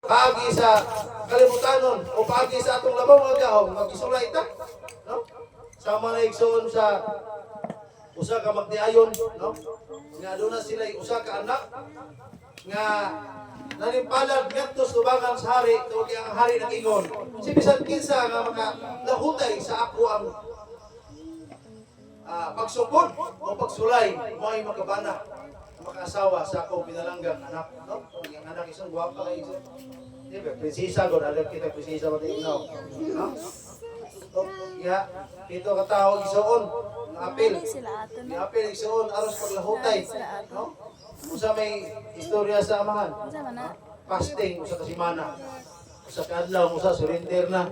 Paagi sa kalibutanon o paagi sa atong labaw mga gahom, magisulay ta. No? Sama na igsoon sa usa ka magdiayon, no? Nga aduna sila usa ka anak nga nanimpalad ngadto subangan sa hari tungod ang hari ng ingon. Si bisan kinsa nga maka lahutay sa ako ang pagsukod o pagsulay mo ay makabana makaasawa sa akong pinalanggang anak, no? Ang anak isang guwapa kay isa. Di ba? Prinsesa ko, alam kita prinsesa pati ikaw. No? So, ya, ito katawag isuon, ng apel. Ng apel isuon, aros paglahutay. No? Usa may istorya sa amahan. Fasting, usa ka simana. Usa ka adlaw, usa surrender na.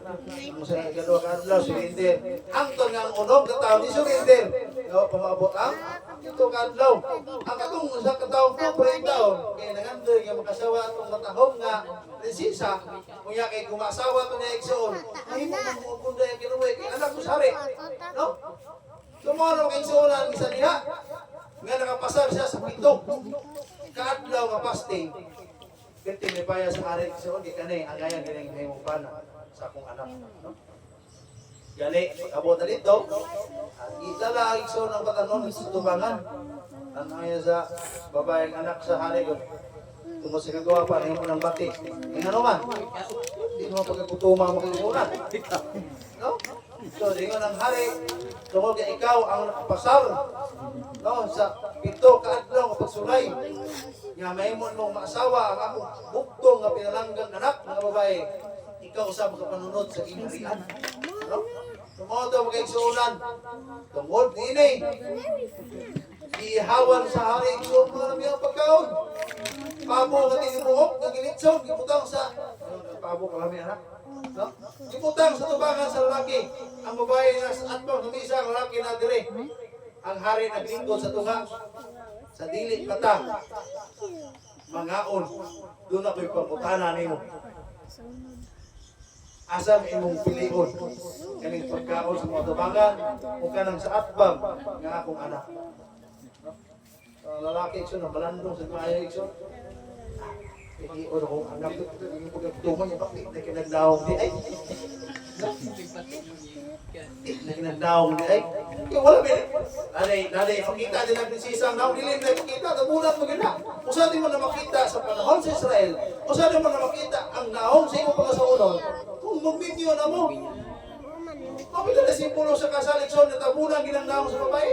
Usa ka kadua ka adlaw, surrender. Hangtod nga ang unom katawag ni surrender. No, pamabot ang ito kadlaw. Ang katong usa ka tawo po taon. Kaya nangandoy nga makasawa atong matahom nga prinsesa. Kunya kay kung asawa to na igsoon. Ay mo magkunda yung kinuwi kay anak ko sari. No? Sumoro kay igsoonan isa diha. Nga nakapasar siya sa pito. Kadlaw nga fasting. Kiti may paya sa hari igsoon di kanay ang gayang gining himong pana sa akong anak. No? Gani, abot na dito, itala ang igsoon ng batanon sa tubangan. Tanaya sa babaeng anak sa hari ko. Tungkol sa kagawa pa, ngayon mo ng bati. Ngayon ano man, hindi mo pagkakutuma makikuna. No? So, ringon ang hari, tungkol ka ikaw ang nakapasar. No? Sa pito kaadlaw kapag sulay. Nga may mo mong maasawa ang akong buktong nga pinalanggang anak ng babae. Ikaw sa magkapanunod sa inarian. No? Tumoto magkaigsuunan. Tungkol, ini. Ihawan sa hari igsoon mga namiyang pagkaon. Pabo ka tinimuhok, nagilitsong, giputang sa pabo ka kami anak. No? Giputang sa tubangan sa lalaki. Ang babae na sa atbang, numisa ang lalaki na dire. Ang hari naglingkod sa tunga. Sa dili mata. Mangaon. Doon ako'y pangkutana nimo. Asam imong pilion. Kaning pagkaon sa mga tubangan o kanang sa atbang nga akong anak. Lalaki ikso na balandong sa kaya ikso. Hindi o kung anak ko yung pagkatuman niya bakit na kinagdawang di ay. Na kinagdawang di ay. Kaya wala ba nanay, makita din ang prinsesa ang naong dilim na makita, nabulat maganda. Kung saan din mo na makita sa panahon sa Israel, kung saan din mo na makita ang naong sa iyong pangasaunon, kung mag-video na mo. Kapit na simbolo sa kasalikson na tabunan ginang sa babae.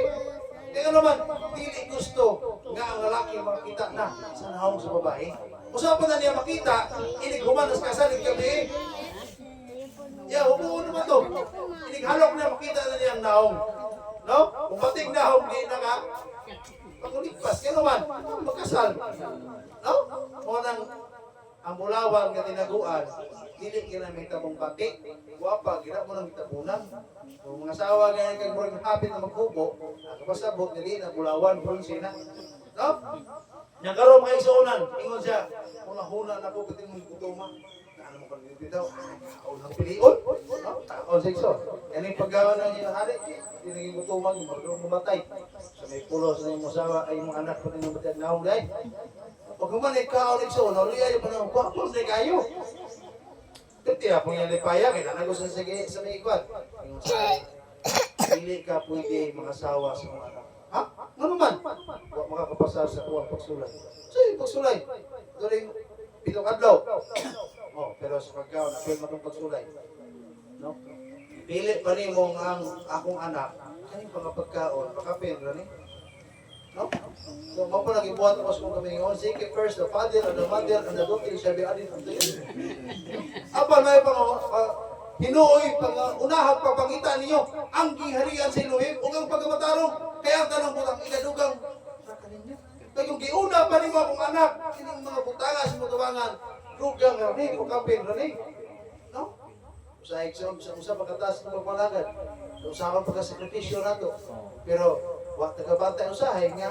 Kaya naman, dili gusto nga ang lalaki makita na sa naong sa babae. Usapan na niya makita, inighuman na sa kasalig gabi. Yeah, hubuon naman to. Inighalok na makita na niya ang naong. No? Kung bating naong, di na ka, pag-uligpas. Kaya naman, magkasal. No? Unang, ang bulawang nga tinaguan, dili ginamit mong bati, guwapa, gina mo nang itabunan. Kung mga asawa ganyan kay murag hapit na magkubo, nakapasabot nili na bulawan, bronsina. No? Yang karon mga igsuonan, ingon siya, huna-huna na po pati mong kutuma. Ano mo kung dito daw? Taon ng pilion. No? Taon sa igsoon. Yan yung paggawa ng iyong hari, tiniging kutuman, mamatay. Sa may pulos na yung asawa, ay yung anak pa rin yung batid na hong day. Pag kumanik ka ang igsoon, uliay pa na kwapos na kayo. Kasi ako yung lipaya, kaya nagusto sa may ikwad. Yung sabi, hindi ka pwede mag-asawa sa mga anak. Ha? Ano man? Huwag makakapasar sa kuwang pagsulay. Sige, pagsulay. During pitong adlaw. Oh, pero sa pagkaon, apel mo itong pagsulay. No? Pili pa rin mong ang akong anak. Kaning pagkapagkaon, makapil rin. No? So, mo pa naging buhat ako sa mga kami ngayon. Sige, first, the father and the mother and the daughter shall be added unto you. Apa may hinuoy, unahag papangita ninyo ang giharian sa Elohim o ang pagkamatarong. Kaya ang tanong ko lang, iladugang kaya yung giuna pa rin mo akong anak, kining mga butangas mo tawangan, dugang rin o kamping rin. No? Sa pagkatas ng pagpalagad, usapan pagkasakripisyo na to. Pero, wag tagabantay usahay nga,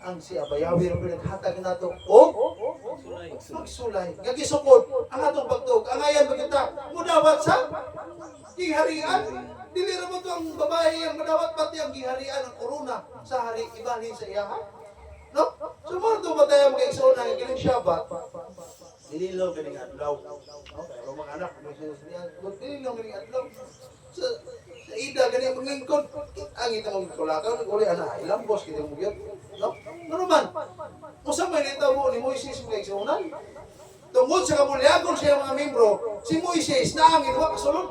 ang si Abayawi rin pinaghatag na to, o magsulay. Gagisukod, ang atong pagtog, ang ayan magkita, mudawat sa giharian. Dili naman ito ang babae ang madawat pati ang giharian ng korona sa hari ibalhin sa iyahan. No? So, mga ito ba tayo mag-exona ng giling Shabbat? Dililaw ganing adlaw. No? Pero mga anak, Moises niya, dililaw ganing adlaw. Sa ida ganing maglingkod, ang ito mong kulakaw, uli ana, ilang boss kita mong gyud. No? Ano man? Usa may nitabo ni Moises mga igsunan. Tungod sa kamulyagon siya mga membro, si Moises na ang iwa kasulod.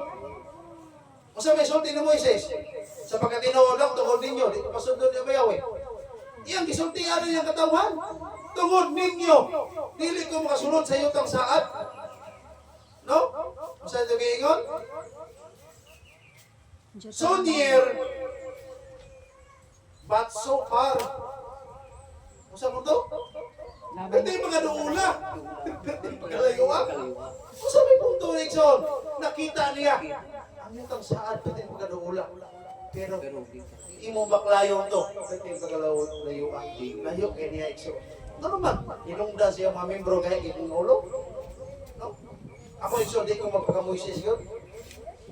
Usa may sulti ni Moises, sa pagkatinood lang tungod ninyo, di ko pasundod niya bayaw eh. Iyang gisultian niyang katawan. Tungod ninyo, dili ko makasulod sa iyong saad. No? Usa ito giingon? So near, but so far. Usa mo to? Ito yung mga duula. Ito yung pagkalayuan. Usa may punto ni Ikson. Nakita niya. Ang iyong saad, ito yung mga duula. Pero, imong baklayo to. Ito yung pagkalayuan. Layo kaya niya Ikson. Ano naman? Inungda siya mga membro kaya itinulog. No? Ako Ikson, di ko magpaka-Moises yun.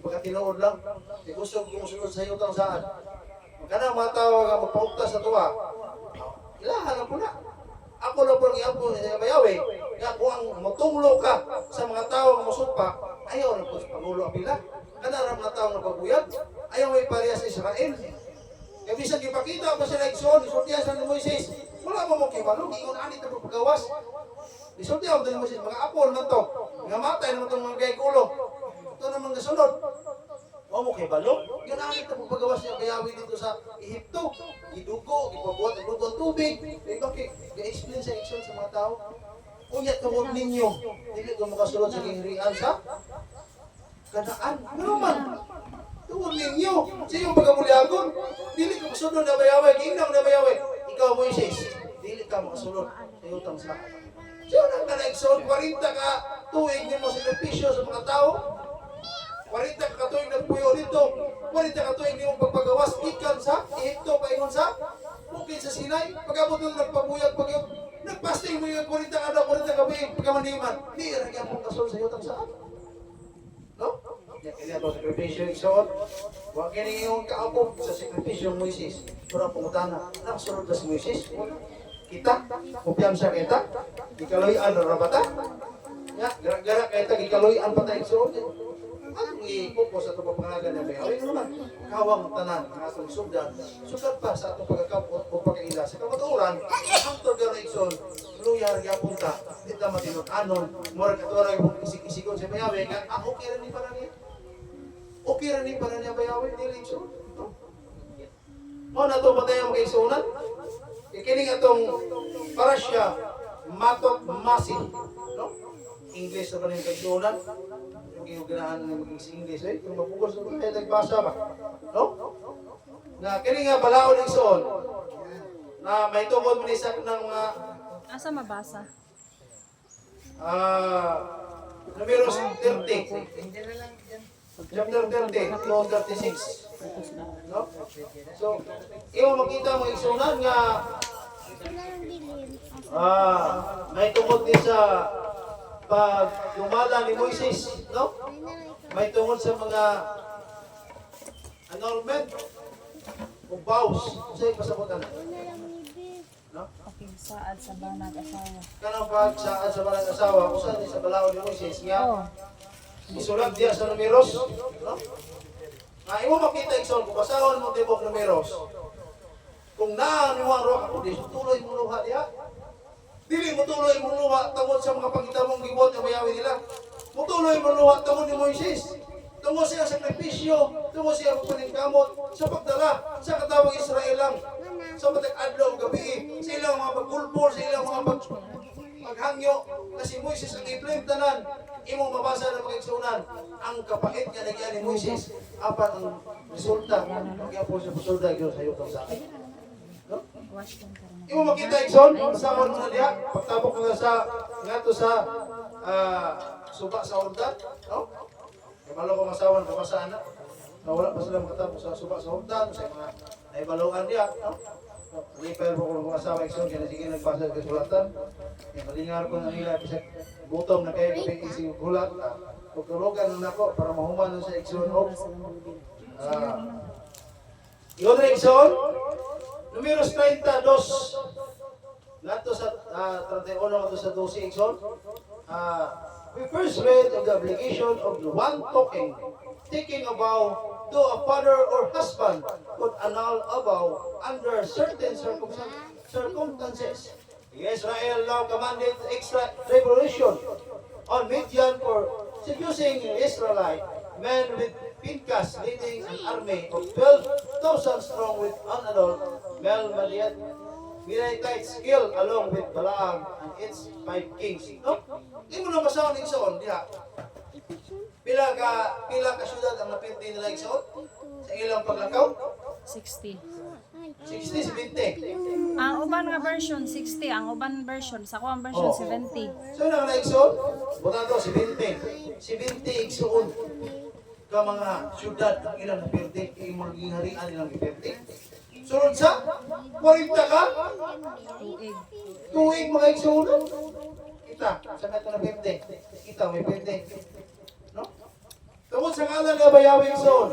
Pagkatinood lang. Di gusto kong sunod sa iyo tang saan. Magkana mga tao nga magpaukta sa tuwa. Ilahan na po na. Ako na po ang iapon sa bayawi. Kaya kung ang matunglo ka sa mga tao nga musupa, ayaw na po sa Pangulo Apila. Kana ang mga tao nga paguyag, ayaw may pareha sa Israel. Kaya bisan ipakita pa sila Ikson, isultihan sa ni Moises. Wala mo kibalo, ingon anit na pagpagawas. Isultihan sa ni Moises, mga apol man to. Nga matay naman itong mga gay kulo. Ito naman kasunod. O mo kibalo, yun anit na pagpagawas niya bayawi dito sa Ehipto. Idugo, ipabuhat ang dugo ang tubig. Eh bakit? I-explain sa Ikson sa mga tao. Unyat tungod ninyo. Dili ko makasulod sa kinghrian sa Kanaan. Ano man? Tungod ninyo. Sa iyong pagkamulyagon. Dili ko masunod na bayawi. Ginang na bayawi. Ikaw Moises. Dili ka makasulod sa iyong sa. Siya nang ka-Ikson. 40 ka tuig niyo mo sakripisyo sa mga tao. 40 ka tuig nagpuyo dito. 40 ka tuig niyo pagpagawas. Ikan sa Ehipto. Paingon sa bukid sa Sinai. Pagkabot nung nagpabuyag. Nagpasting mo yung 40 ka daw. 40 ka buwig. Pagkamaniman. Di rin yan mong kasul sa iyong saan. No? Kaya ito sakripisyo Ikson. Huwag kini yung kaabog sa sakripisyo ng Moises. Pura pungutana. Nakasunod na si Moises. Kita, kumpiyansa kita. Ikaloy-an na rabata. Ya, gara-gara kita ikaloy-an pa tayo Ikson. Ang i-focus sa itong pangalan na bayaw. Ay naman, kawang tanan, ang atong sugdan. Sugdan pa sa atong pagkakapot o pagkaila. Sa kamaturan, ang torgara Ikson, luyar yapunta. Dito matinot anon. Mura katura yung isik-isikon sa bayaw. Okay rin pa na niya. Okay rin pa na niya bayaw. Dili Ikson. O na ito ba tayo mag-Iksonan? Ikining atong parasya matot masin. No? English na ba na yung Iksonan? Yung ganahan ng maging English, eh? Kung mapugos na tayo nagbasa ba? No? Na kini nga balaod ng Ikson na may tungod mo nisak ng mga asa mabasa? Numero 30. Chapter 30, close 36. No? So, iyo makita mo Iksonan nga may tungod din sa pag lumala ni Moises, no? May tungod sa mga annulment o vows. Sa'yo pasabutan. No? Okay, saad sa banag asawa. Kanang pag sa banag asawa, usan din sa balaod ni Moises nga isulat diya sa numeros, no? Nga imo makita Ikson, kung basahon mo tibok numeros, kung naaniwang rock ako, di tuloy mo luha diya. Dili mo tuloy mo luha tungod sa mga pangitamong gibot na bayawi nila. Mo tuloy mo luha tungod ni Moises. Tungod siya sa sakripisyo, tungod siya sa paningkamot, sa pagdala sa katawang Israel lang. Sa matag adlaw gabi, sa ilang mga pagkulpol, sa ilang mga paghangyo, na si Moises ang i-blame tanan. Imong mabasa na mga Iksonan, ang kapait nga nagyan ni Moises, apat ang resulta ng gyapon sa pasulda gyud sa iyo sa akin. No? Imo makita Ikson, pasahon mo na diha, pagtabok mo na sa ngato sa suba sa Hordan, no? Kamalo ko masawan kabasaan na. Wala pa sila makatapos sa suba sa Hordan, sa mga naibaluan diha, no? Repair ko kung asawa Ikson, kaya sige nagbasa sa sulatan. Kaya malingar ko na nila kasi gutom na kayo kung ising gulat. Pagtulugan na ako para mahuman sa Ikson. Yun na Ikson, numeros 32. Nato sa 31 nato sa 12 Ikson. we first read of the obligation of the one talking, taking a vow to a father or husband could annul a vow under certain circumstances. Israel now commanded extra revolution on Midian for seducing Israelite men with Pinchas leading an army of 12,000 strong with unadult male Midianite skill along with Balaam and its 5 kings. No? Hindi mo na masaon ng Igsoon, diha. Pila ka syudad ang napildi nila Igsoon sa ilang paglakaw? 60. 60, 70. Ang uban nga version 60, ang uban version sa kuang version Oh. 70. So na na Igsoon? Buta to 70. 70 Igsoon. Ka mga syudad ang ilang napildi, imong harian ilang napildi. Sunod sa 40 ka? Tuig. Tuig mga Igsoon. Kita, sa nato na 50. Kita, may 50. No? Tungkol sa ngalan nga Bayawi Igsoon,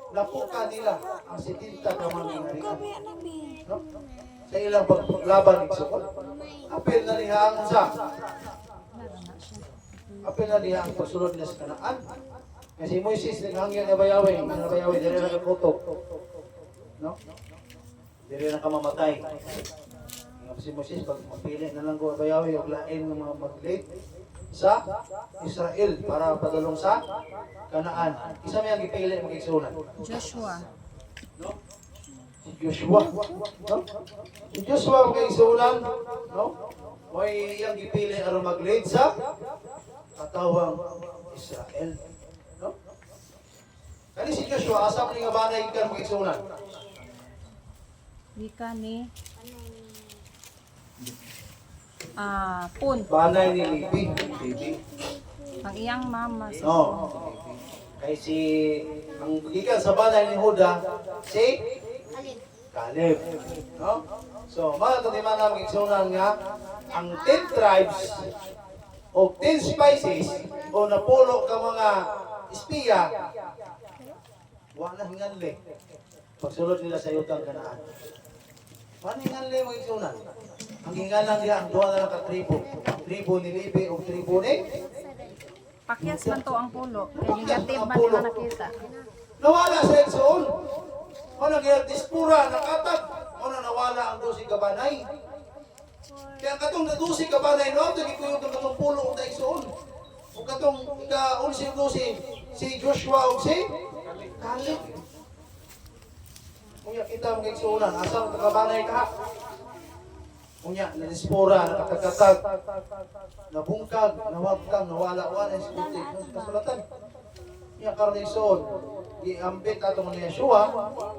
napuka nila ang 70 ka mga harian. No? Sa ilang paglaban Igsoon. Apil na niya ang sa. Apil na niya ang pagsulod niya sa Kanaan. Kasi Moises, naghangyan na Bayawi. Ang Bayawi, dili na nagkutok. No? Dili na kamamatay. Si Moses, pag mapili na lang ko Bayawi, huwag lain ng mga mag-lead sa Israel para padulong sa Kanaan. Isa may ang ipili ng Igsunan. Joshua. No? Si Joshua. No? Si Joshua ang Igsunan. No? May iyang ipili aron mag-lead sa katawang Israel. No? Kani si Joshua, asa mo nga banay ikan mga Igsunan? Wika ni Pun. Banay ni Libi. Ang iyang mama. No. Kay si ang gikan sa banay ni Huda si Caleb. No? So, mga tatiman ng igsunan nga ang 10 tribes o 10 spices o napulo ka mga espiya wala hinganli. Pagsulod nila sa yutang Kanaan. Wala hinganli mga igsunan. Ang hingalan niya ang duwa na lang ka-tribo. Tribo ni Libi o tribo ni Pakyas man to ang pulo. Kaya negative man nila nakita. nawala sa Igsoon. O nagyan dispura, nakatag. O na nawala ang 12 kabanay. Kaya katong na 12 kabanay, no? Ito gikuyog ng katong pulo ng Igsoon. O katong ika-11-12, si Joshua o si Caleb. Kung kita mga Igsuonan, asang kabanay ka? Unya, nadispora, nakakatag, nabungkag, nawagtang, nawala-wala, iskutik, kasulatan. Unya, karon Igsoon, iambit ato mga Yeshua,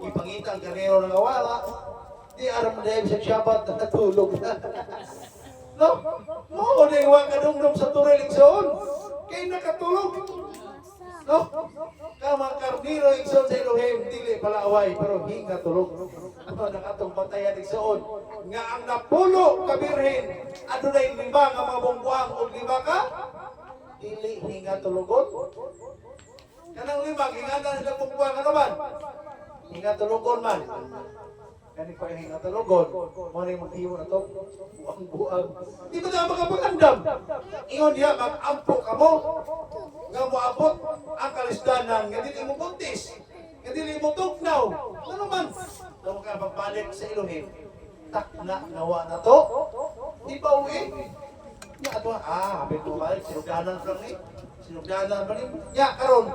ipangita ang karnero ng awala, di aram dahil sa Shabbat na natulog. No? Mo, di huwag kadungdong sa turil Igsoon, kay nakatulog. No? Kama karnero Igsoon sa Elohim, dili pala away, pero hinga tulog. Ano nakatong batayan Igsoon? Nga ang napulo ka birhen, adunay 5 nga mga bungguang o 5 ka? Dili hinga tulugon. Kanang 5, hinga na sila bungguang ano man? Hinga tulugon man. Kani pa hinga tulugon. Mo ni maghiwo na to, buang-buang. Di ba na makapagandam? Ingon diha mag-ampo ka mo. Nga moabot ang kalisdanan nga dili mo buntis. Nga dili mo tugnaw. Ano man? Daw ka pagbalik sa Elohim. Tak na nawa na to. Di ba uwi? Ya ato habis mo balik sinugdanan pa ni. Sinugdanan pa ni. Ya karon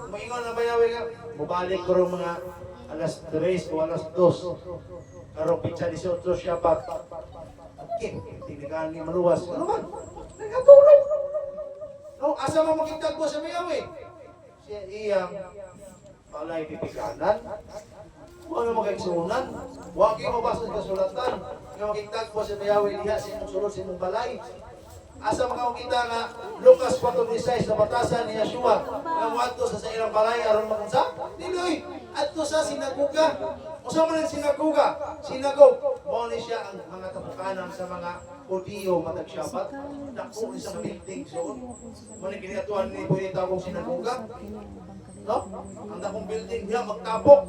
moingon na Bayawi nga mobalik ko ro mga alas 3 o alas 2. Karon pitsa 18 siya pa. Okay, tinigan ni maluwas. Ano man? Nagkatulog. No, asa mo makita ko sa Bayawi? Siya iyang palay pipiganan. Ano mga igsunan? Huwag kayo mabasa sa kasulatan. Nga makitag po sa Bayawi diha sa inyong sulod sa inyong balay. Asa mga makita nga Lucas 4:16 na batasan ni Yeshua nga muadto sa ilang balay aron makansa? Diloy, adto sa sinaguga. Usa man ang sinaguga? Sinagog. Mao ni siya ang mga tapukanan sa mga Hudiyo matag Shabbat. Dako isang building so. Mo ni kiniatuan ni pwede tawag sinaguga. No? Ang dakong building niya magtapok.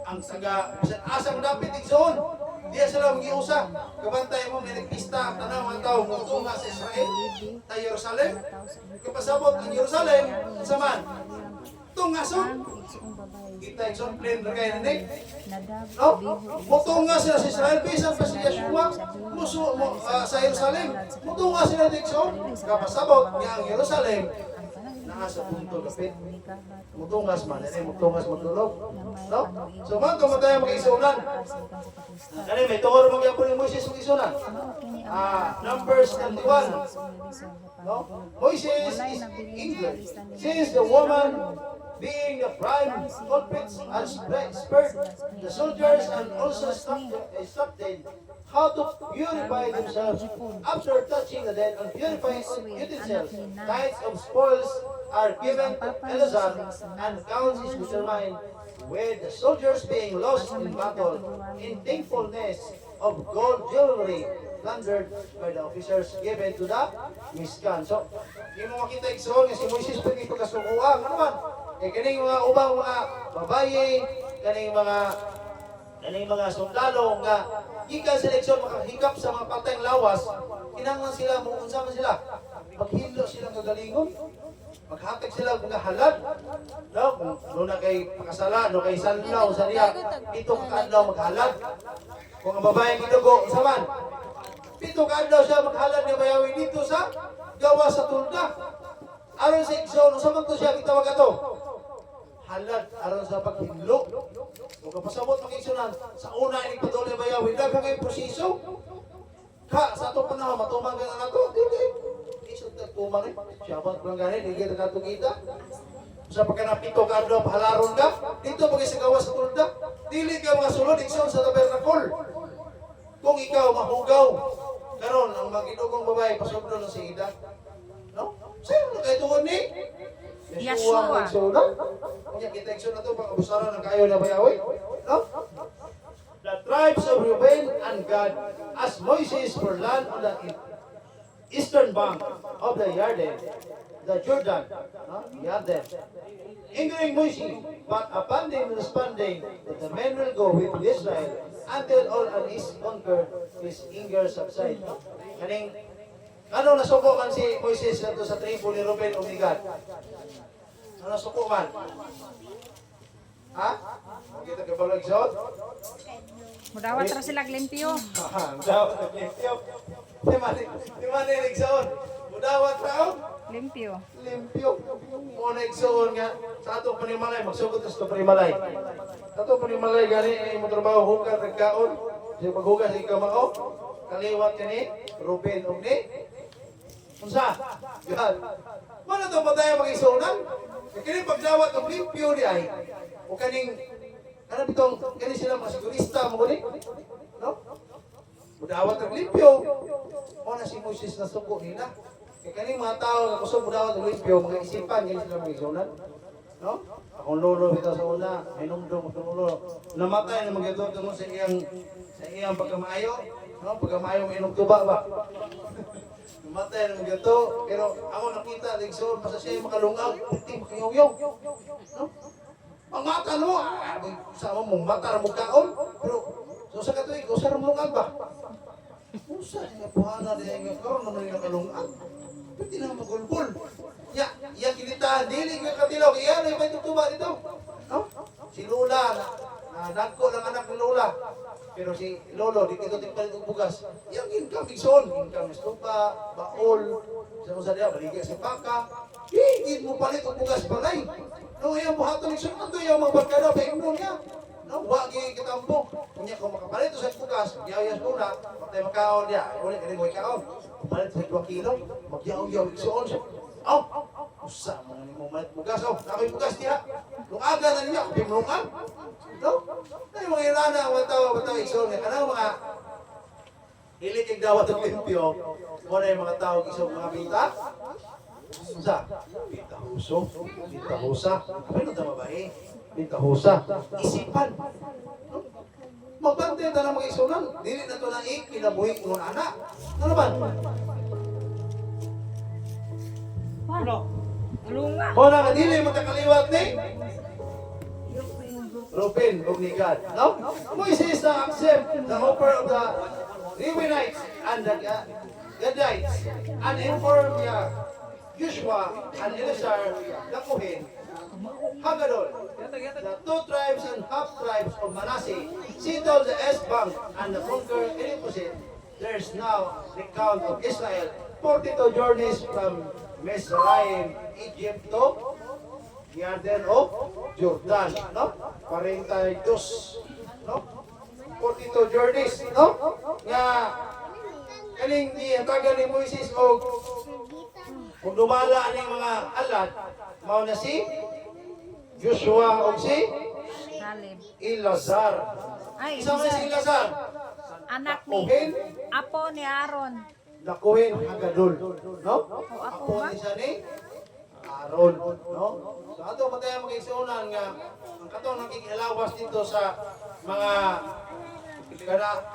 Ang saga bisan asang dapit Igsoon. Diya sila mag-iusa. Kabantay mo, may nagpista ang tanang mga tao, mutunga sa Israel, sa Jerusalem. Kapasabot ang Jerusalem, sa man. Tungason. Kita yung plain na kayo na no? Mutunga sila sa Israel, bisan pa si Yeshua, sa Jerusalem. Mutunga sila Dixon. Kapasabot niya ang Jerusalem, nasa punto lapit. Mutungas man, mutungas magdulog. No? So man, tumatay ang mag-isunan. Kani may tuwar magyapon ni Moises mag-isunan. Numbers 31. No? Moises is English. Since the woman being the prime culprit and spurred the soldiers and also instructed how to purify themselves after touching the dead and purifying utensils. Tithes of spoils are given to Eleazar and counts is determined with the soldiers being lost in battle in thankfulness of gold jewelry plundered by the officers given to the miskan. So, hindi mo makita ikson nga si Moises pag ito kasukuha. Ano man? Eh, kaning mga ubang mga babaye, kaning mga sundalo nga gikan sa eleksyon makahikap sa mga patayng lawas, kinahanglan sila mo unsa man sila. Maghilo silang kagalingon. Maghatag sila mga halad. No, kung na kay pakasala, no kay sanlaw sa diya, ito ka adlaw maghalad. Kung ang babae gidugo sa man, pito ka adlaw siya maghalad nga bayawi dito sa gawa sa tulda. Aron sa igsoon, sa man to siya gitawag ato. Halad aron sa paghilo. Kung kapasabot ng igsunan, sa una ini patuloy bayawi, daghang kay proseso. Ka sa ato panahon matumang ka na to, dili. Isod na tumang siya ba kung ganit, hindi ka kita. Sa pagkanapito ka adlaw halaron ka, dito pag sa gawa sa tulda, dili ka mga sulod igsoon sa tabernakol. Kung ikaw mahugaw, karon ang magidugong babae pasubdo ng si Ida. No? Sino na kayo tungod ni? Yeshua ang igsoon. Kung kita igsoon na ito, pag-abusaran ng kayo na bayawi. No? The tribes of Reuben and Gad, as Moses for land on the eastern bank of the Jordan, Yarden, hindering Moses, but abandoning responding that the men will go with Israel until all is conquered, his anger subside. Kaning, ano nasuko kan si Moises nato sa tribo ni Reuben o ni Gad? Ano nasuko man? Ha? Kita ka ba nag-shot? Mudawat ra sila limpyo. Mudawat limpyo. Di man nag-shot. Mudawat raon? Limpyo. Limpyo. Mo nag-shot nga sa atong panimalay, magsugod sa panimalay. Sa atong panimalay gani ay mo trabaho hukar nagkaon. Sa paghugas ikaw mao, kaliwat kani Reuben og ni unsa? Gad. Mana to patay mag-isunan? Kini pagdawat og limpyo di ay. O kaning ano bitong kani sila mga sigurista mo ni? No? Mudawat og limpyo. Mo na si Moses na suko nila. Kay kaning mga tao nga kusog mudawat og limpyo, mga isipan kini sila mga isunan. No? Akong lolo bitaw sa una, hinumdum akong lolo. Namatay na magito tungod sa iyang pagkamaayo, no? Pagkamaayo may tuba ba? Namatay na magito, pero ako nakita ligsoon pa sa siya makalungaw, puti makayong. No? Ang mata no, sama mong mata mo kaon, pero so sa katuig, usa ra mo ba? Usa nga buhana diha nga karon man nga kalungan. Pwede na magulbol. Ya kinita dili ko katilaw, iya na may tutuba dito. No? Si Lola na nagko lang anak ni Lola. Pero si Lolo di kito tingpalit og bugas. Yang income igsoon, income estupa, baol, sa diya baligya si Paka. Higit mo palit og bugas balay. No, yung buhaton igsoon ato yung mga barkada pa imnon niya. No, wa gi kitambo. Kunya ko makapalit sa bugas, yayas muna, patay makaon dia. Uli kani mo ikaon. Palit sa 2 kilo, magyaw-yaw igsoon siya. Aw, usa mo ni mo malit bugas oh. Nakay bugas diha. Lungaga na niya, pimlungan. No? Ay mga irana bataw igsoon nga kanang mga hilig ig dawat og limpyo. Mo na yung mga tao igsoon mga bita. Unsa? Bita huso, bita husa. Ano ta babae? Bita husa. Isipan. No? Magbantay ta na mga igsunan. Dili na to na kinabuhi ng anak. Ano ba? Ano? Lunga. Mo na dili mo ta kaliwat ni. Reuben ug ni Gad. No? Moises na accept the offer of the Reubenites and the Gadites and inform Joshua and Eleazar the Kohen, Hagadol, the 2 tribes and half tribes of Manasseh, settled the east bank and the conquer any possession. There is now the count of Israel, 42 journeys from Mizraim, Egypt to Yarden of Jordan, no? 42, no? 42 journeys, no? Nga kaning giatagan ni Moises og kung dumala ning mga alad, mao na si Joshua og si Caleb. Eleazar. Ay, Isa man si Eleazar, anak ni Apo ni Aaron. nakuhin Hagadol, no? ako Apo ba? ni siya ni Aaron, no? So ato patay mo igsuonan nga ang katong nakikialawas dito sa mga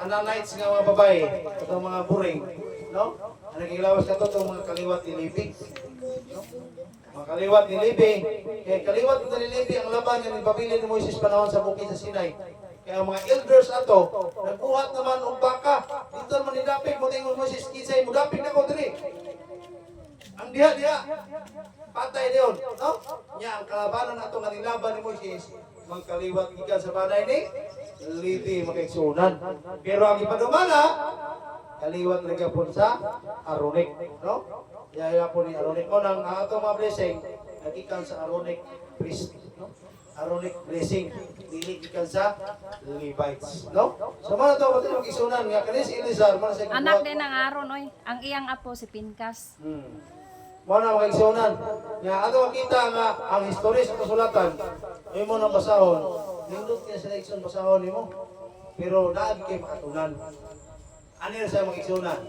Ananites nga mga babae, itong mga buring, no? Ang nakikialawas kato itong mga kaliwat ni Levi, no? Mga kaliwat ni Levi, kaya kaliwat ni Levi ang laban nga ni pabili ni Moises panahon sa bukid sa Sinai. Kaya ang mga elders ato, nagbuhat naman og baka, dito naman nidapig mo tingog Moises, kisay mo dapig na ko diri. Ang diha, patay diyon, no? Nya ang kalabanan nato nga nilaban ni Moises, magkaliwat gikan sa banay ni Levi makaigsunan. Pero ang ipadumala, kaliwat rin po sa Aaronic, no? Yaya po ni Aaronic. O nang ato mga blessing, nagikan sa Aaronic priest, no? Aaronic blessing, dili gikan sa Levites, no? So man to pati magigsunan nga kanis Eleazar man sa Anak din ng Aaron, oy. Ang iyang apo si Pinkas. Mana magigsunan. Nga ato makita nga ang history sa kasulatan. Ay mo nang basahon. Nindot kaya sa leksyon basahon nimo. Pero naagi kay makatunan. Ano yun sa magigsunan?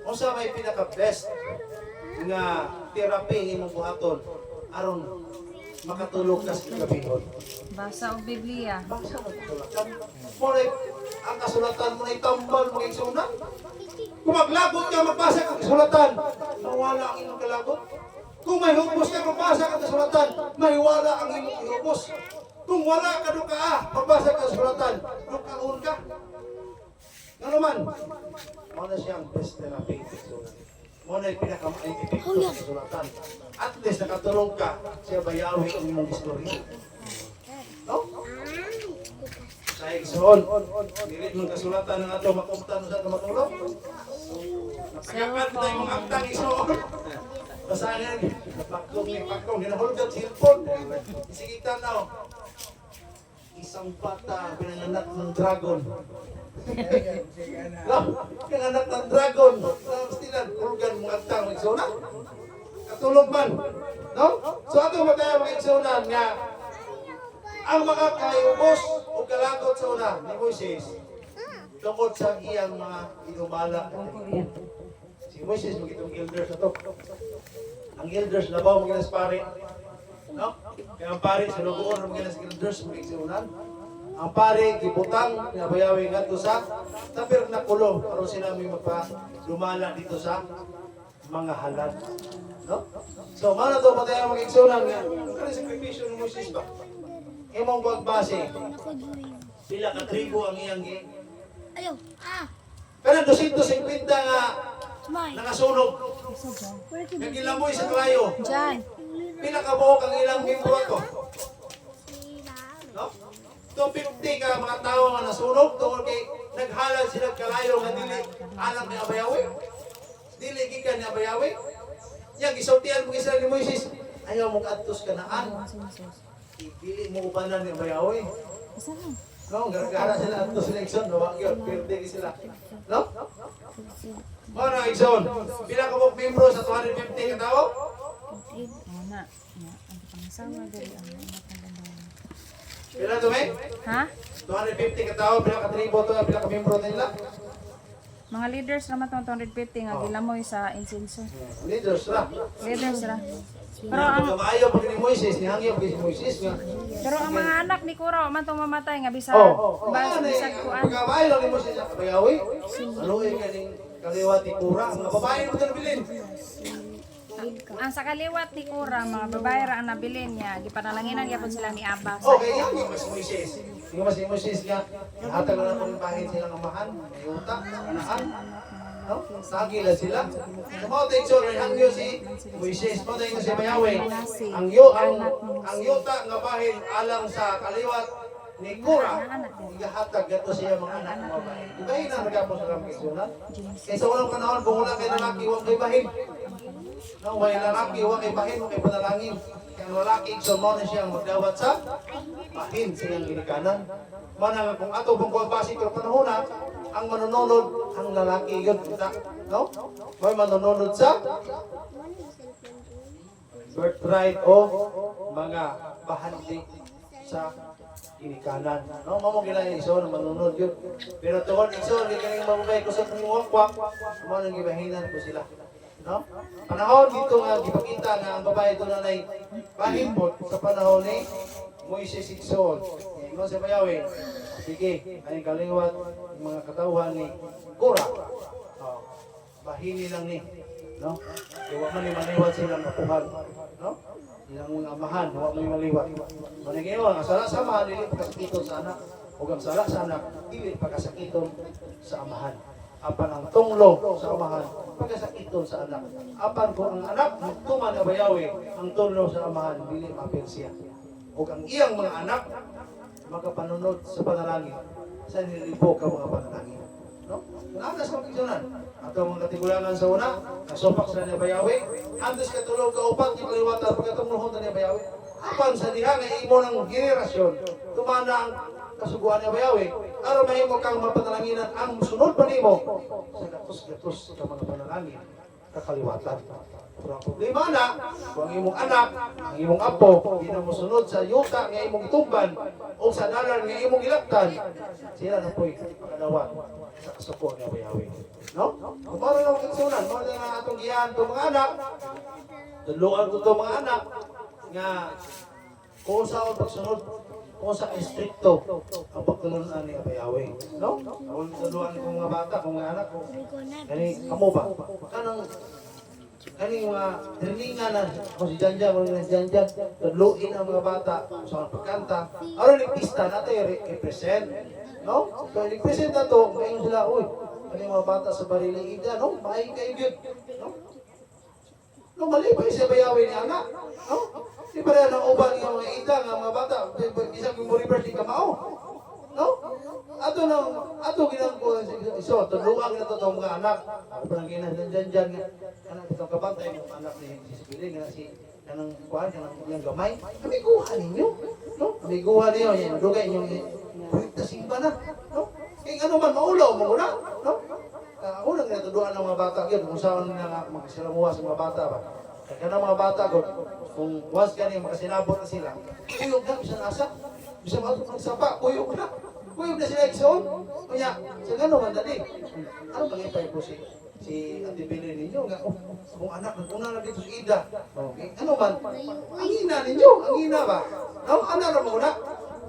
Kung sa may pinaka-best nga therapy imong buhaton aron makatulog ka sa gabihon. Basa og Biblia. Bangsa mo kasulatan. Muna ang kasulatan mo na itambal mga igsunan. Kung maglabot ka, magbasa ka kasulatan, mawala ang inyong kalabot. Kung may hubos ka, magbasa ka kasulatan, mahiwala ang inyong hubos. Kung wala ka duka, magbasa ka kasulatan, dukaon ka. Nga naman, muna siyang best therapy kasulatan. Muna yung pinaka-maintipik ko sa kasulatan. At least nakatulong ka, siya bayawi ang imong istorya. No? Sa igsoon, dili yung kasulatan ng ato makumtan sa matulog. Napagkakat na yung mga aktang igsoon. Basahin, pakong, hinahulgat silpon. Sige tanaw. Isang bata, pinanganak ng dragon. No? Pinanganak ng dragon. Pastilan, hulgan mga aktang igsoon. Katulog man. No? So ato mataya mga igsoon nga ang mga kayubos o kalagot sa una ni Moises tungkol sa iyang mga inumala. Si Moises magitong elders na to. Ang elders labaw maginas pare. No? Kaya ang pare sa lugoon maginas elders magigsunan. Ang pare gibutang nabayawi ngadto sa tapir na kulo aron sila may magpa-lumala dito sa mga halad. No? So mano to patay magigsunan nga. Ang kanang sakripisyo ni Moises ba? Imong pagbase, pila ka tribo ang iyang gi. Ayaw. Kanang 250 nga nakasunog. Nagilamoy sa kalayo. Diyan. Pila ka buhok ang ilang membro ato. No? 250 ka mga tao nga nasunog tungkol kay naghalad sila kalayo nga dili alam ni Abayawi. Dili gikan ni Abayawi. Yang gisultian mo Israel ni Moises, ayaw mong adtos kanaan. Pili mo upanan ni Abayawi. No, gara-gara sila ato selection, no, yun, pwede sila. No? Mana igsoon, pila ka mong membro sa 250 ka tao? Ana. Ang pangasawa diri ang matandaan. Pila to may? Ha? 250 ka tao, pila ka tribo to, pila ka membro nila? Mga leaders naman tong 250 nga gilamoy sa insenso. Leaders ra. Leaders ra. Pero Pero ang maayo pag ni Moises, nihangyo pag si Moises nga. pero ang mga anak ni Kura man tong mamatay nga bisag bisag kuan. Pagkabayo lang ni Moises sa Abayawi. Aluoy ka ning kaliwat ni Kura, mga babae mo na bilin. Ang sa kaliwat ni Kura, mga babae ra ang nabilin niya, gipanalanginan gyapon sila ni Abba. Okay, yan yung mas Moises. Yung mas Moises nga, hatag na po ng bahin silang amahan, may utak, anahan. No? Sagila sila. Kumautay so, hangyo si Moises. Kumautay nga si Yahweh. Ang yuta nga bahin alang sa kaliwat ni Kura, igahatag gato siya mga anak ng babae. Ibahin na nagapos sa kamkisunan. Kaysa walang panahon, kung wala kay lalaki, huwag kay bahin. No, may lalaki, huwag kay bahin, huwag kay panalangin. Kaya ang lalaki, so mo na siyang magdawat sa bahin sa iyang ginikanan. Manang kung ato pong kuwagbasi pero panahon na, ang manununod, ang lalaki yun. No? May manununod sa birthright o mga bahandi sa ginikanan. No, mamo ginay iso na manunod yun. Pero tuon iso di kani mamugay ko sa wakwak, mo nang gibahinan ko sila. No? Panahon dito nga gipakita nga ang babae doon na pahimpot sa panahon ni Moises Igsoon. No sa Yahweh. Sige, ay kaliwat mga katawhan ni Kura. Oh, bahini lang ni, no? Kaya man ni maliwat silang kapuhan, no? Ilang mga amahan, huwag mo yung maliwat. Manigayon, ang sala sa amahan, dili pagkasakiton sa anak. Huwag ang sala sa anak, dili pagkasakiton sa amahan. Apan ang tunglo sa amahan, pagkasakiton sa anak. Apan kung ang anak, magtuman na bayawi, ang tunglo sa amahan, dili mapensya. Huwag ang iyang mga anak, makapanunod sa panalangin, sa nilipo ka mga panalangin. No? Naandas mga pigsunan. Ato mga katigulangan sa una, nasupak sa niya bayawi, andas katulog ka upat, yung kaliwatan, pagkatumuhon na niya bayawi. Apan sa diha nga imo ng generasyon, tumana ang kasuguan niya bayawi, aron mahimo kang mapanalanginan ang sunod pa nimo sa gatos-gatos sa mga panalangin, kakaliwatan. Pero ang problema na, kung ang imong anak, ang imong apo, hindi na musunod sa yuta nga imong tumban o sa dalan nga imong ilaktan, sila na po'y makadawat sa kasuko nga bayawi. No? Kung mara lang ang sunan, mara lang ang atong giyahan itong mga anak, tuluan ko itong mga anak, nga kung sa akong pagsunod, kung sa istrikto ang pagtulunan ni bayawi. No? Kung tuluan ko mga bata, kung mga anak, kani kamo ba? Kani mga trainingan na kung si Janjan, mga Janjan, tudluin ang mga bata sa pagkanta. Aron ni pista natin i-present. No? So i-present na to, ngayon sila, uy, ano yung mga bata sa bariling ida, no? Maayong kayo yun. No? No, mali ba isa bayawi ni anak? No? Di ba na ubang yung mga ida ng mga bata, isang yung reverse di kamao. No? Ato ginang ko iso, tudluan na to itong mga anak. Ako pa lang ginang dyan nga. Anak itong kabantay, yung anak ni Sipiling, nga si kanang kuhan, kanang yung gamay. Amiguhan ninyo. No? Amiguhan ninyo, yung dugay yung tasimba na. No? Kaya ano man, maulaw mo muna. No? Ako lang natuduan ng mga bata yun, kung saan nila magsilamuha sa mga bata ba. Kaya ng mga bata ko, kung once ganyan, makasinabot na sila, kuyog na, bisa nasa, bisa magsapa, kuyog na. Kuyog na sila iksoon. Kaya, sa gano'n man dali. Ano mag-ipay po si Ate Billy ninyo? Kung anak, naguna na dito sa ida. Okay, ano man, ang hina ninyo, ang hina ba? No? Ano na muna?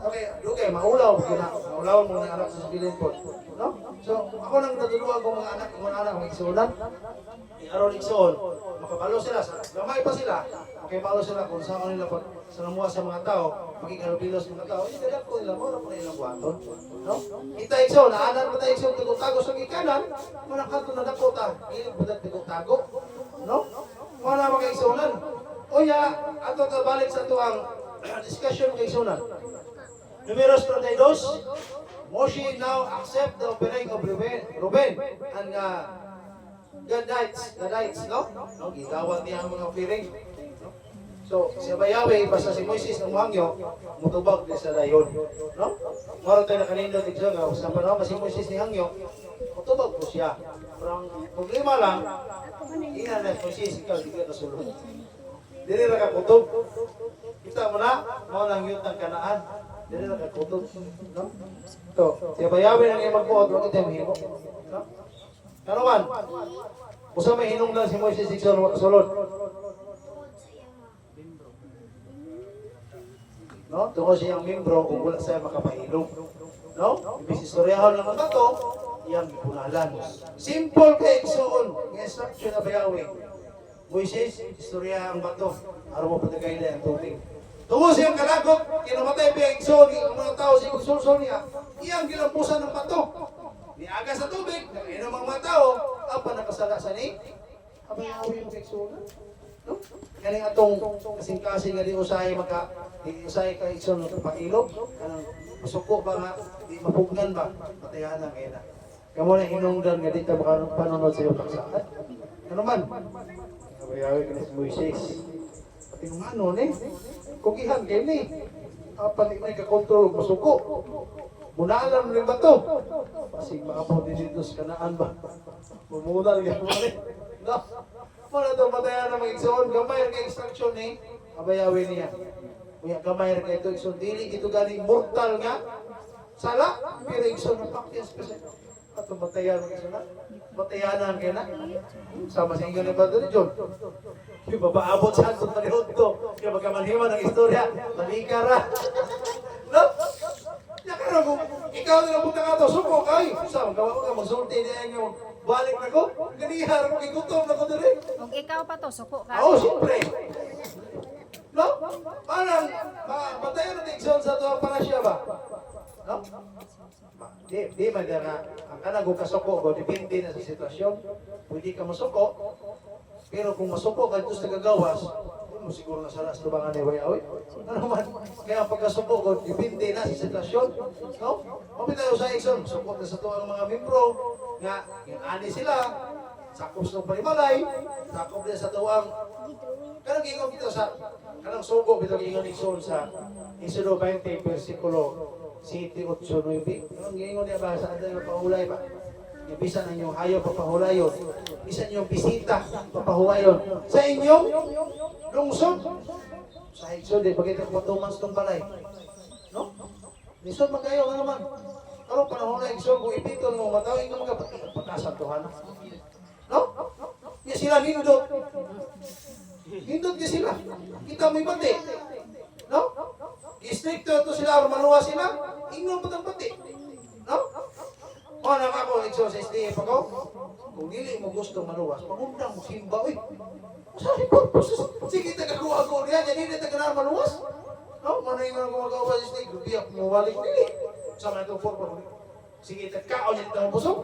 Okay, maulaw mo ng anak sa Billy po. No? So, ako nang natuluan ko mga anak, mga igsuunan. Aron igsuon, makapalo sila, gamay pa sila. Okay, palo sila kung saan nila sa namuha sa mga tao, magkikalubilos mga tao, ilalap ko nila, muna po na ilang buhaton. No? Kita igsuon, naanan mo tayo igsuon, tago sa gikanan, muna kanto na dakota, ilang budat tago. No? Muna mga igsuunan. O ya, ato balik sa tuwang discussion kay igsuunan. Numeros 32, Moshe now accept the offering of Reuben and Gadites, no? No, gitawat niya ang mga offering. No? So, si Yahweh, basta si Moises ng hangyo, mutubag din sa dayon. No? Maroon tayo na kanino tigso nga, sa panahon si Moises ni hangyo, mutubag po siya. Pero ang problema lang, ina na Moises, ikaw, di ka nasulod. Dili na kakutub. Kita mo na, mao nang yun ng kanaan. Dili na kakutub. No? So, si Yahweh nang iyang magbuot, huwag ito yung mahimo. No? Ano man? Usa may hinungdan si Moises Igsoon sulod. No? Tungkol siyang membro kung wala siya makapahilong. No? Ibig istoryahon lang ang bato, iyang ipunalan. Simple kay Igsoon, ng instruction na Yahweh. Moises, istorya ang bato. Araw mo patagay na ang tubig. Tungo siyang kalagot, kinamatay pa yung igsoon, ang mga tao sa igsoon niya, iyang gilampusan ng bato. Niaga sa tubig, inom ang mga tao, apa nakasala sa ni? Abay awi yung igsoon. No? Kaya atong kasing-kasing nga di usay ka igsoon ng pailog, kanang masuko ba nga, di mapugnan ba, patayan na kaya na. Kamu na hinungdan nga di ka panunod sa iyong paksaan. Ano man? Abay-awi ka na si Moises. Pati nung ano ni? Kugihan kayo ni. Apan may kakontrol masuko. Munalan mo rin ba ito? Pasig maabot din dito sa kanaan ba? Mumunal ka mo rin. No? Muna ito matayan na mga igsoon. Gamay ka instruction ni. Abay-awi niya. Kuya gamay ka ito igsoon. Dili ito galing mortal nga. Sala. Pero igsoon na pakyas kasi. At matayan mo igsoon na. Matayanan kayo na. Sama sa inyo ni Padre John. Yung babaabot sa atong panihod ko. Kaya magkamanhiman ng istorya. Malikara. No? Yakara kung ikaw na lang punta ka ito. Suko kay. Sama gawa ko ka magsulti niya yung balik na ko. Ganihar kung igutom na ko dali. Kung ikaw pa to, suko ka. Oo, siyempre. No? Parang matayan na tigson sa ito para siya ba? No? Di man nga, ang kanang kung kasuko ko, depende na sa sitwasyon. Pwede ka masuko, pero kung masuko ka ito sa gagawas, hindi mo siguro nasalas tubangan ni Wayawi. Ano man, kaya pagkasuko ko, depende na sa sitwasyon. No? Kapit tayo sa ikson, suko na sa tuwang mga membro, nga, yung ani sila, sakop sa panimalay, sakop din sa tuwang, kanang ingon dito sa, kanang sugo, bitong ingon ikson sa Exodo 20, versikulo 7-8-9. Ang gingon niya ba sa atin papahulay ba? Bisa na inyong hayo papahulayon. Bisa ninyong bisita papahuwayon. Sa inyong lungsod. Sa Exod, pagkita ko 2 months itong balay. No? Lisod man kayo, ano naman? Karong panahon na Exod, kung ipitol mo, matawin ka mga pagkasantuhan. No? Kaya sila hindot. Hindot ka sila. Kita mo yung bati. No? Istrikto ito sila, maluwa sila, ingnon pa ng pati. No? O, ako, exorcist day pa ko. Kung hindi mo gusto maluwas, pagundang mo simba, uy. Masari po, sige, tagakuha ko niya, yan hindi tagana maluwas. No? Mana yung gumagawa sa stay, grupiyak mo walik nili. Sama itong forma. Sige, tagakaon niya itong busog.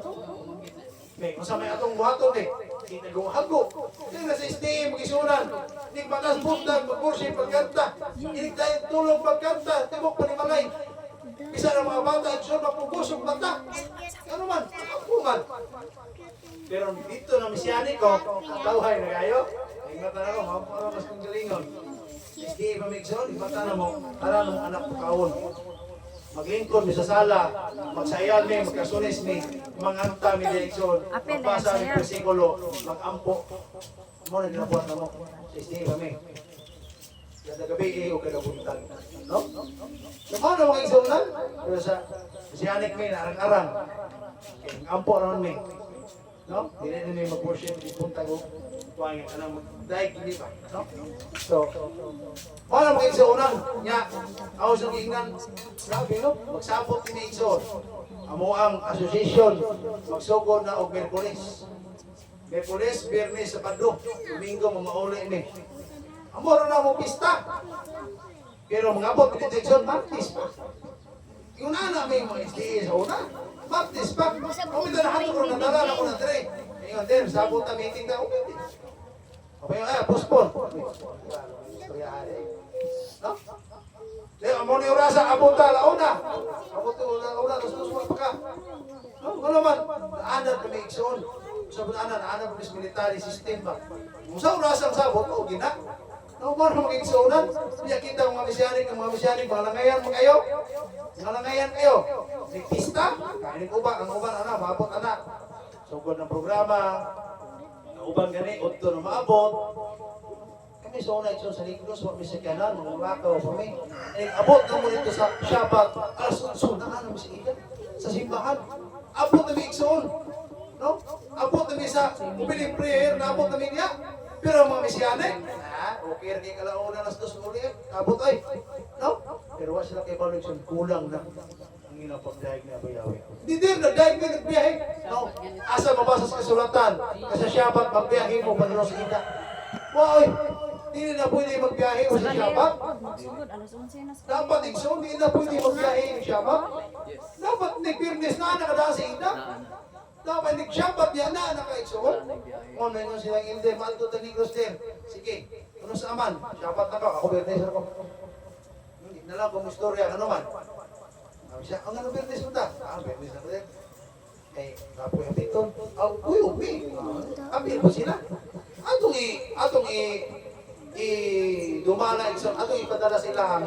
May masama itong buhaton eh. Hindi nagawahag ko. Hindi na sa stay, mag-isunan. Hindi batas bundag, mag-kursi, pagkanta. Hindi tayo tulong pagkanta, tibok panimalay. Bisa ng mga bata, iksyon, mapugusok bata. Ano man, ako man. Pero dito na misyani ko, tawhay na kayo. Ingatan ako, mapaparoon mas kong galingon. Stay, pamikson, ingatan na mo, para ng anak ko kaon. Maglingkod mi sa sala, magsayal mi, magkasunis mi, manganta mi direksyon, magbasa mi persikulo, magampo. Mo na ginabuhat na mo. Stay kami. Kada gabi o kada buntag. No? So, paano mga igsunan? Pero sa siyanik mi, arang-arang. Ampo naman mi. No? Hindi na mi mag-worship, di buntag o tuwangin. Anong mag-daig, hindi ba? No? So, paano mga igsunan? Nya, ako sa ingnan, grabe no? Magsapot ni igsunan. Amo ang association, magsugod na og Merkulis. Merkulis, Biyernes, Sabado, Domingo, mamauli ni. Amo na mo pista. Pero mga abot ni Jackson, Baptist pa. Yung nana may mga SDA sa una, Baptist pa. Kung ito na hatong ron, nadala na ko na dire. Ngayon din, sabot na meeting na, okay din. Okay, postpone. No? Amo ni Urasa, abot ta, launa. Abot ta, launa, nasusunod pa ka. No, ano man, naanad kami iksoon. Sabi na naanad kami sa military system ba. Kung sa Urasa ang sabot, o gina. No, paano mag-iksunan? Kaya kita ang mga misyanik, mga langayan mo kayo. Mga langayan kayo. May pista, kainin uban, ang uban, maabot, sugod ng programa, uban gani, otto na maabot. Kami sa una sa Ligros, wag may sakyanan, mga lakaw kami. Abot na mo dito sa Shabbat, alas 11, naano mo si Ida, sa simbahan. Abot na may iksuon. No? Abot na may sa upiling prayer, naabot na may niya. Pero mga misyanik, okay rin kayo kalauna nas 2 ulit, abot ay. No? Pero wala sila kayo balik, kulang na ang inapagdahig na Bayawi. Hindi din, nagdahig na nagbiyahe. No? Asa mabasa sa kasulatan, kasi Shabbat, magbiyahe mo, panalo sa ida. Boy, hindi na pwede magbiyahe o sa Shabbat. Magsugod, alas 11 na sa Dapat igsoon, hindi na pwede magbiyahe ng Shabbat. Dapat nag-firmness na nakadaan sa ida. Dapat nag-Shabbat yan na naka-igsoon. Kung may nung silang hindi, malto ta Negros din. Sige, ano sa aman? Shabbat na ka, ako birnes ako. Hindi na lang kung istorya, ano man. Sabi siya, ang ano birnes mo ta? Birnes ako din. Eh, kapoy ang biton. Uy, umi. Kapil ba sila? Atong dumala isang atong ipadala sila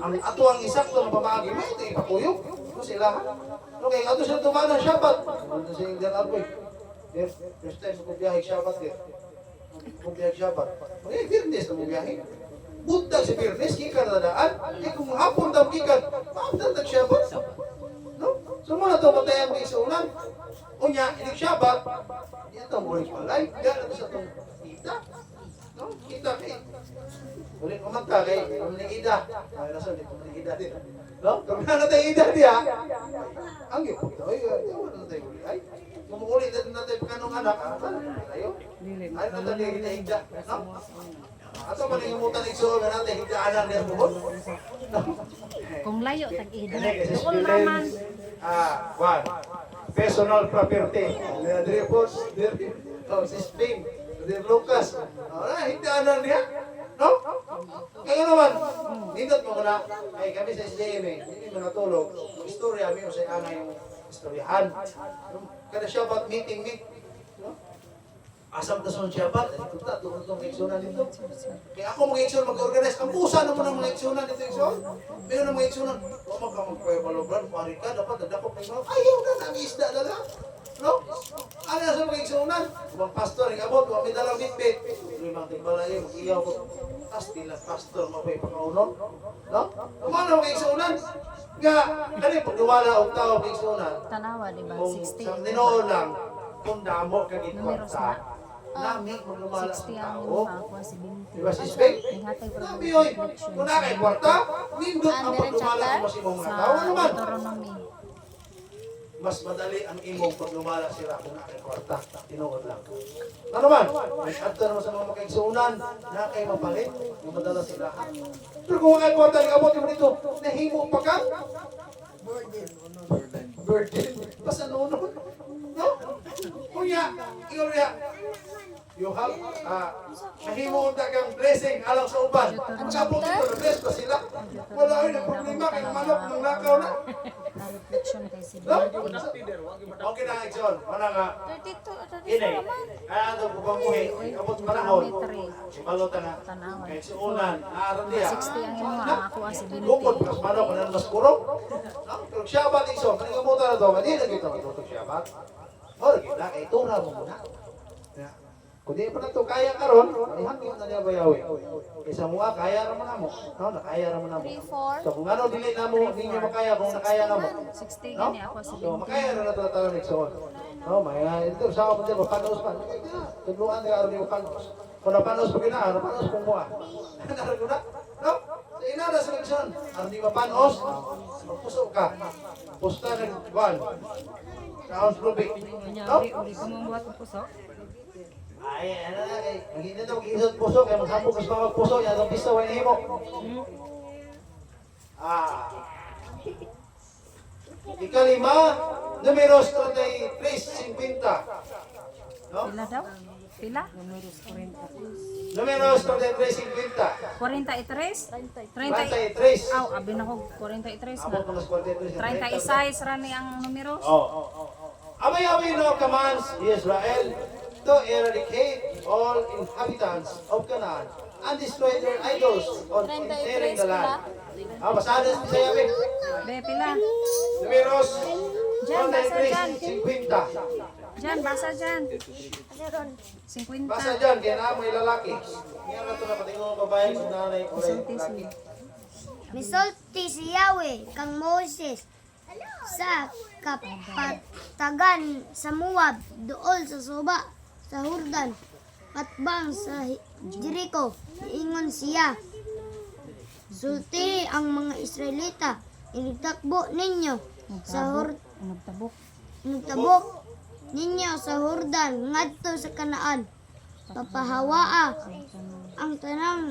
ang ato ang isakto ng pamagi mo ito ipakuyog ito sila ha okay ato sila dumala Shabbat ano sa Indian Arboy first time ko biyahe Shabbat kung biyahe Shabbat okay Birnes na mo biyahe buntag si Birnes kikar na daan kung hapon daw kikar maaftan tag Shabbat no so muna ito matayan mo isuunan unya inig Shabbat ito mo rin palay gano'n sa itong kita no? Kita kay ulit kumanta kay Ida. Ay nasa dito Ida din. No? Kung na tayo Ida dia. Ang iyo. Oy, wala na tayo. Ay, mumuulit din natin kanong anak. Ayo. Ay na tayo Ida. No? Ato man yung mutan igsoon na natin Ida anak niya buhon. Kung layo, tag-ida. Doon naman. One. Personal property. Drepos, si Spain. Dir Lucas. Hindi anak niya. No? Kaya naman, nindot mo na, ay kami sa SDM hindi mo natulog. Ang istorya, may usay ana yung istoryahan. Kada Shabbat meeting. No? Asam na son Shabbat, ito ta, itong eksonan dito. Kaya ako mga eksonan mag-organize. Ang pusa naman ng mga eksonan dito, eksonan. Meron ng mga eksonan. Huwag magkamagpaya balobran, pari ka, dapat dadakot ng mga, ayaw na, nami-isda na lang. No? Ano na sa mga eksonan? Kung pastor, yung abot, kung may dalang bitbit. May mga timbalayo, mag-iyaw ko. Pastilas, pastor, mabay pagkaunon. No? Kung ano mga eksonan? Nga, kani pag luwala ang tao mga eksonan, Tanawa, di ba? kung 60. sa ninoon lang, kung damo kagit Numeros kwarta, na. nami kung lumala 60 ang ang tao. lima, ako si Binti. Diba si Speng? Naghatay pa Nami yun. Kung nakay kwarta, nindot ang Meron pag-lumala chapter? ang masimong mga Sa tao. Ano man? Deuteronomy. Mas madali ang imong paglumala sila kung nakay kwarta. Tinuod lang. Ano man? May adto naman sa mga makaigsuunan, nakay mapalit, yung madala sila. Pero kung nakay kwarta, nag-abot yung dito, nahimo pa ka? Burden. Basta nunod. No? Kunya, ikaw niya, you have, nahimo unta kang blessing alang sa uban. Pag-abot dito, na-bless pa sila. Wala yun ang problema, kay manok ng lakaw na. Na-reflection kay si No? Binti. Okay na, Exxon. Mana nga, 32 ini. Ano ko pamuhi, abot panahon. Deuteronomy Ibalota na. Tanawa. Kay suunan, aaron diya. 60 ang imo, ang ako si Binti. Bukod kas manok na mas kurong. No? Pero Shabbat Exxon, kanikamutan na to, hindi na kita matutog Shabbat. O, kita, kay tura mo muna. Kung di pa na ito kaya karon, ay hanggang na niya bayawi. Isa mo kaya naman na mo. No, nakaya naman na mo. 3, 4. So kung ano dili na mo, hindi nyo makaya kung nakaya na mo. 60 No? gani ako si So, Binti. makaya na nato talaga next one. No, may ito sa ako din panos pa. Tuluan nga ron yung panos. Kung napanos pa gina, napanos kung mo. Naran ko na. No? Sa ina na sa leksyon. Ang di mapanos, magpuso ka. Pusta ng buwan. Sounds ruby. No? Uri ko mo buhat ng puso. Ay, ano na kay. Hindi na mag-iisot puso kaya maghapon kas mga puso yan ang pista way nimo. Ikalima, numeros 33:50. No? Pila daw? Pila? Numeros 33:50. 43? 33. Aw, abi na ko 43 Abot na. mo nas 43. 36 rani ang numeros. Amay-amay no commands Israel to eradicate all inhabitants of Canaan and destroy their idols on entering the land. Basahan sa Yabe. Be, pila? Numeros Diyan, basa dyan. 33:50. Diyan, basa dyan. 50. Basa dyan, kaya na may lalaki. Ngayon na ito na pati mga babae, kung nanay o lalaki. Misulti si Yahweh kang Moses sa kapatagan sa Moab dool sa Soba sa Jordan patbang sa Jericho ingon siya sulti ang mga Israelita inigtakbo ninyo sa Nagtabok. Nagtabok ninyo sa Jordan ngadto sa Kanaan papahawaa ang tanang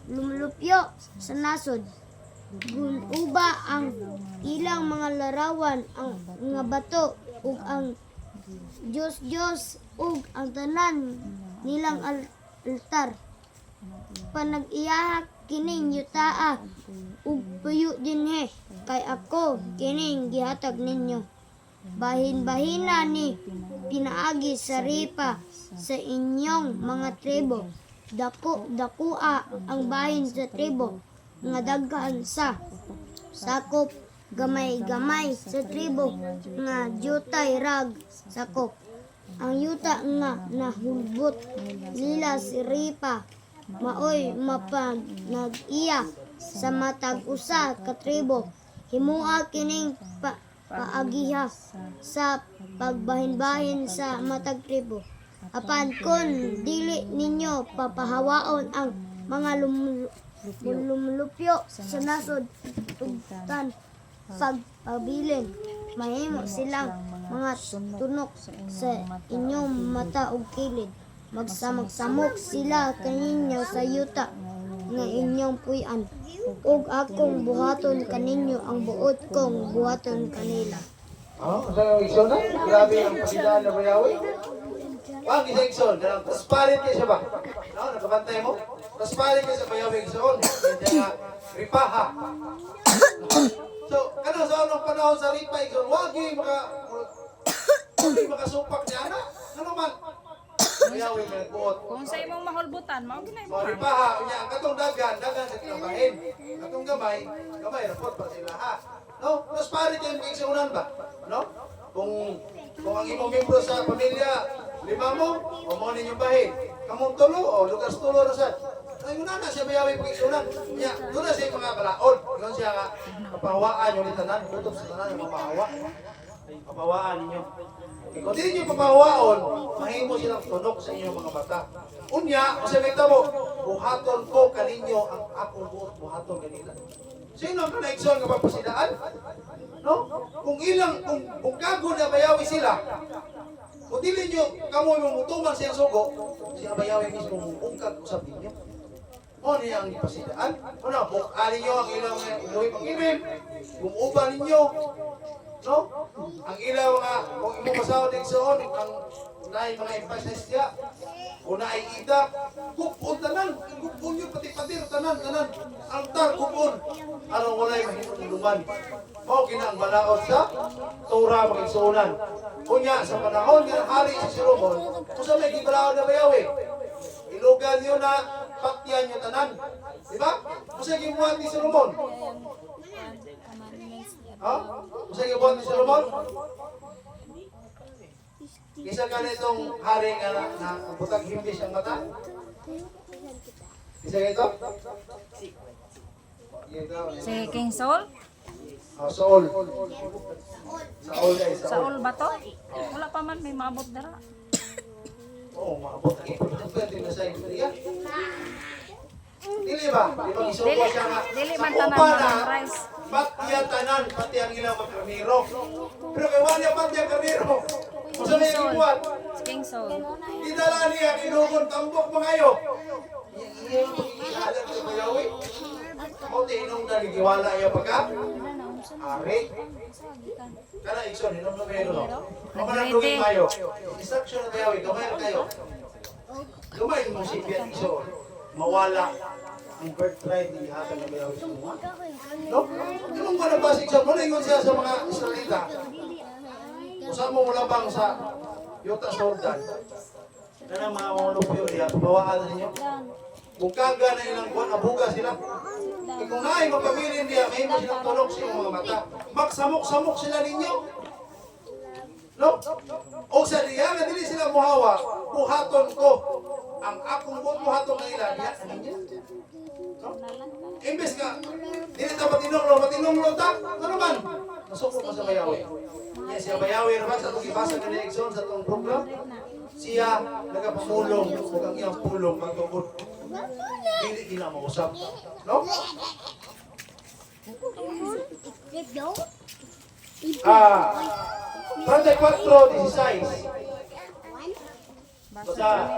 lumulupyo sa nasod. Gunuba ang ilang mga larawan, ang mga bato, ug ang Diyos ug ang tanan nilang altar. Panag-iyahak kining yutaa ug puyo dinhi kay ako kining gihatag ninyo. Bahin-bahina ni pinaagi sa ripa sa inyong mga tribo. Dakua ang bahin sa tribo nga daghan sa sakop, gamay-gamay sa tribo nga jutay rag sakop. Ang yuta nga nahulbot nila si ripa maoy mapanag-iya sa matag usa ka tribo. Himua kining paagiha sa pagbahin-bahin sa matag tribo. Apan kon dili ninyo papahawaon ang mga lumulupyo sa nasod tugtan pagpabilin, mahimo silang mga tunok sa inyong mata ug kilid. Magsamok-samok sila kaninyo sa yuta nga inyong puy-an, ug akong buhaton kaninyo ang buot kong buhaton kanila. Ang sarang igsoon na? Grabe ang pasidaan na bayawi. Wag isa igsoon. Transparent kayo siya ba? No, nakabantay mo? Transparent kayo sa bayawi igsoon. Hindi nga ripaha. So, ano sa anong panahon sa ripa igsoon? Wag yung makasupak niya na. Ano man? Bayawi may nagbuot. Kung sa imong mahulbutan, mao ginay mo. So, ripaha. Unya, ang katong dagan sa kinabahin. Katong gamay rapot pa sila ha. No? Transparent kayo mga igsuunan ba? No? Kung ang imong membro sa pamilya, 5 mo, o mo ninyong bahin. Kamong tulo, o lugar sa tulo na sad. Ay, muna na siya mayawi pag-isunan. Kaya, doon na siya mga kalaon. Doon siya nga, kapahawaan yung tanan, kutob sa tanan, yung mapahawa. Kapahawaan ninyo. Kung di ninyo papahawaon, mahimo silang tunok sa inyong mga mata. Unya, masabi mo, buhaton ko kaninyo ang akong buot, buhaton kanila. Sino ang kanaigsoon nga papasidaan? No? Kung gago na bayawi sila, kung dili nyo, kamoy mong utuman siyang sugo, siya bayawi mismo mong ungkag usap ninyo. O niya ang pasidaan. Ano, bukali nyo ang ilang iluhi pang-ibig, bumuba ninyo. No? Ang ilaw nga, kung imo pasawa ng igsoon, ang naay mga emphasis niya, kung naay ita, kupon tanan, kupon yun, pati patir, tanan, altar, kupon. Anong walay mahimuluman? O kinang balaod sa Torah mag-igsuunan. Kunya, sa panahon ng hari si Solomon, kung sa may gibalaod na bayawi, ilugan nyo na pakyan nyo tanan. Diba? Kung sa gibuhat ni Solomon. Ha? Kung sa gibuhat ni Solomon? Isa ka na itong hari nga na butang himbis ang mata? Isa ka ito? Si King Saul? Saul. Saul guys. Saul ba to? Wala pa man may maabot dara. Oo, maabot ang importante na sa Biblia. Dili ba? Di ba isuko siya nga? Dili Sa man tanan upa na, memorize. pati ang tanan, pati ang ilang magkamiro. Pero kay wala pati ang kamiro. Kung sa may ibuwan, Si King Saul. idala niya, kinugon, tambok mga kayo. Iyan ang pag-ihalan sa bayawi. O, tinong naligiwala iyo pagka? Ari. Kana ikson, hinong na meron. Mamanagluhin kayo. Instruction na bayawi, gamay kayo. Gamay mo si Piat ikson. Mawala ang birthright ni hatag na bayawi sa mga. No? Anong manabasig siya? Malingon siya sa mga Israelita. Usa mo mula bang sa Yuta Jordan? Kana mga manupyo niya, pabawaan ninyo. Kung kaga na ilang buwan, abuga sila. Kung naay magpabilin niya, may mo silang tulog sa iyong mga mata. Magsamok-samok sila ninyo. No? O sa diya, nga dili sila muhawa, buhaton ko. Ang akong buhaton kanila, diya sa ninyo. No? Imbes nga, dili ta patinong ta, ano man? Nasuko ka sa bayawi. Yes, siya bayawi naman sa itong ibasa ka na Exxon sa itong program. Siya nagapamulong, huwag iyang pulong, magtungkod. Dili kina mausap. No? 34:16. Basta.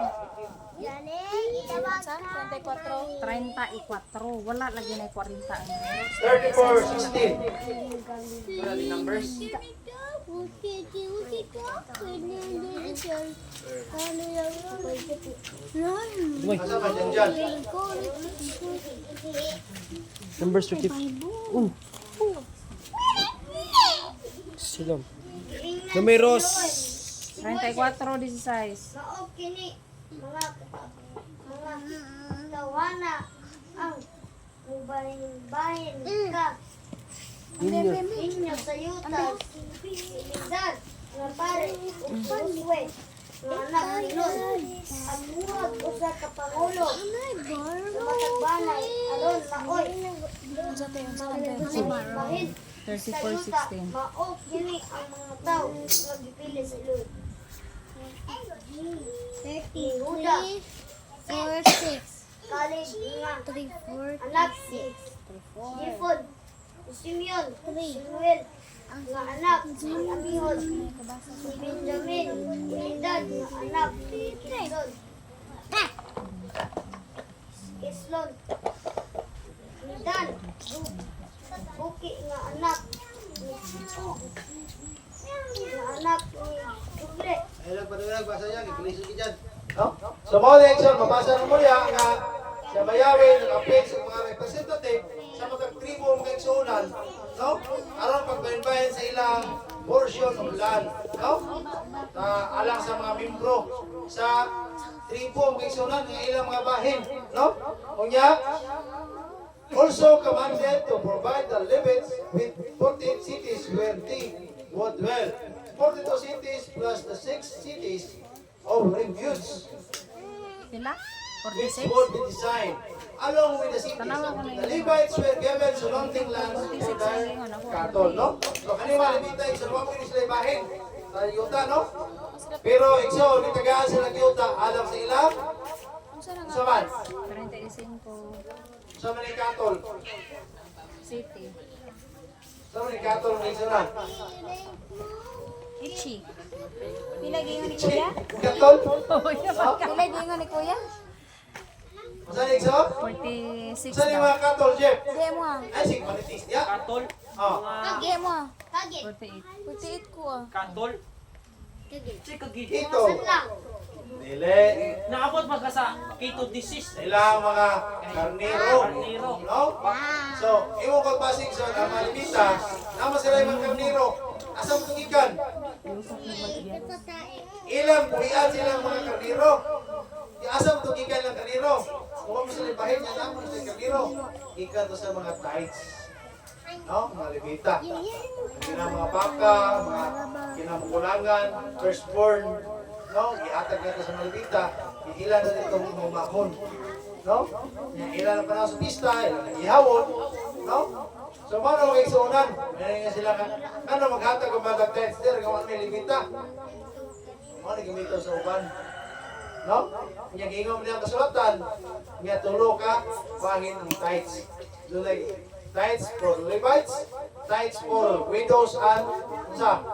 Yani, 34. Wala lagi na 40 ang 34:16. Wala din numbers. Asa ba dyan? Numbers 50. Silom. Numeros. 34-16. maog kini mga tawana ang bahin ka inyo sa yuta silidad nga pare ug puswe nga anak ni Lord ang buhat usa ka pangulo sa matagbanay aron maoy bahin sa yuta 34-16. maog kini ang mga tao nga gipili sa Lord. 33, 46, Kalib nga, anak si Jefod, Simeon, Samuel, nga anak si Amihod, si Benjamin, Elidad, nga anak si Kislon, Dan, Buki, nga anak ni Kubre. Ay, nagpadalag, basa yan, ipilisod ka dyan. No? So, mga leksyon, mabasa na mo yan nga sa Mayawi, nag-appeal sa mga representative sa magkaktribo mga igsuunan, no? Aron pagbayan-bayan sa ilang portion of land, no? Alang sa mga membro sa tribo mga igsuunan ng ilang mga bahin, no? Kunya, also commanded to provide the Levites with 48 cities where they would dwell. 42 cities plus the 6 cities of refuge. Pila? Which 46? would be designed along with the cities. The Levites were given surrounding lands to their cattle, no? So, kanima Levita, isa naman po sila ibahin sa yuta, no? Pero, ikso, nitagaan sila yuta alam sa ilang saman. 35. Sa mga cattle. City. Sa mga cattle ng isunan. Ichi. Pila gingon ni kuya? Cattle? Pila gingon ni kuya? Saan ikso? 46 Saan yung daw. mga cattle, Jeff? Di mo ah. Ay, sige, manitis niya. Katol. Oh. Di mo ah. 48. Putiit ko ah. Katol. Si kagid. Ito. Dili. Naabot ba ka sa keto disease? Ilang mga karniro. Karniro. No? So, imo pagbasig sa mga Levita, naman sila yung mga karniro. Asam tugikan? Ilang buhian silang mga karniro. Asam tugikan ng karniro. Kung mo sila bahin niya naman sa karniro. Ikan to sa mga tithes. No? Mga Levita. Kina mga baka, mga kinamukulangan, firstborn. No? Iatag natin sa mga Levita. Ilan na dito mamahon. No? Ilan na panahon sa pista, ilan na ihawon. No? So, paano mga isuunan? Meron nga sila ka, ano maghatag o magag-tester, gawa ni Levita. Ano gimito sa uban? No? Kanya gingaw niya kasulatan, niya tulo ka, pangin ng tithes. So, like, tithes for Levites, tithes for widows and sa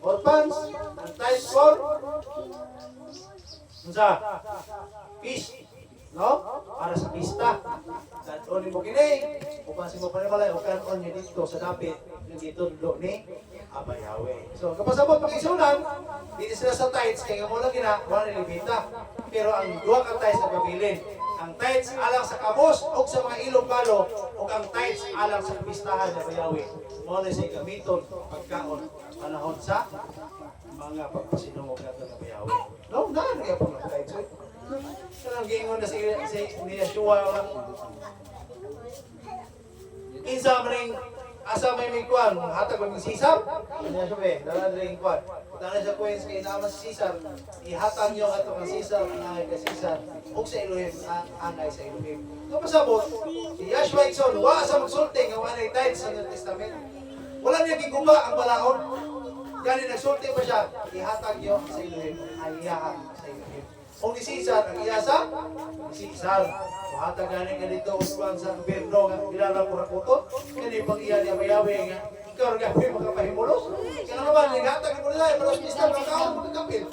orphans, and tithes for sa fish. No? Para sa pista. Kanon mo kini, upang si mo panimalay, o kanon niya dito sa dapit, yung dito do ni Abayawe. So, kapasabot pag-isunan, dito sila sa tithes, kaya mo lang gina, wala nilibita. Pero ang duwa ka tithes na pabilin. Ang tithes alang sa kabos, o sa mga ilong balo, o ang tithes alang sa pistahan na Abayawe. Mo na siya gamiton, pagkaon, panahon sa mga pagpasinungog natin na Abayawe. No, na kaya po ng tithes. Kanang gingon na si Yeshua lang. Isa maning asa may kuan, hatag ba ng sisar? Kanya siya be, dala ring kuan. Tana sa coins kay naman si sisar, ihatag niyo ato ang sisar, anay ka sisar, ug sa Elohim, anay sa Elohim. So pasabot, si Yeshua ikson, wa sa magsulti nga wala tithes sa New Testament. Wala niya giguba ang balaod. Gani nagsulti pa siya, ihatag niyo sa Elohim, ay ihatag sa Elohim. Kung ni Cesar, ang iyasa, si Cesar. Mahatag galing ka dito, usuan sa gobyerno, nga kilala ko rakutot. Kani pag iya niya mayawi nga, ikaw rin gawin mga pahimulos. Kaya naman, naghatag mo nila, malos pista, mga kaon, magkakapil.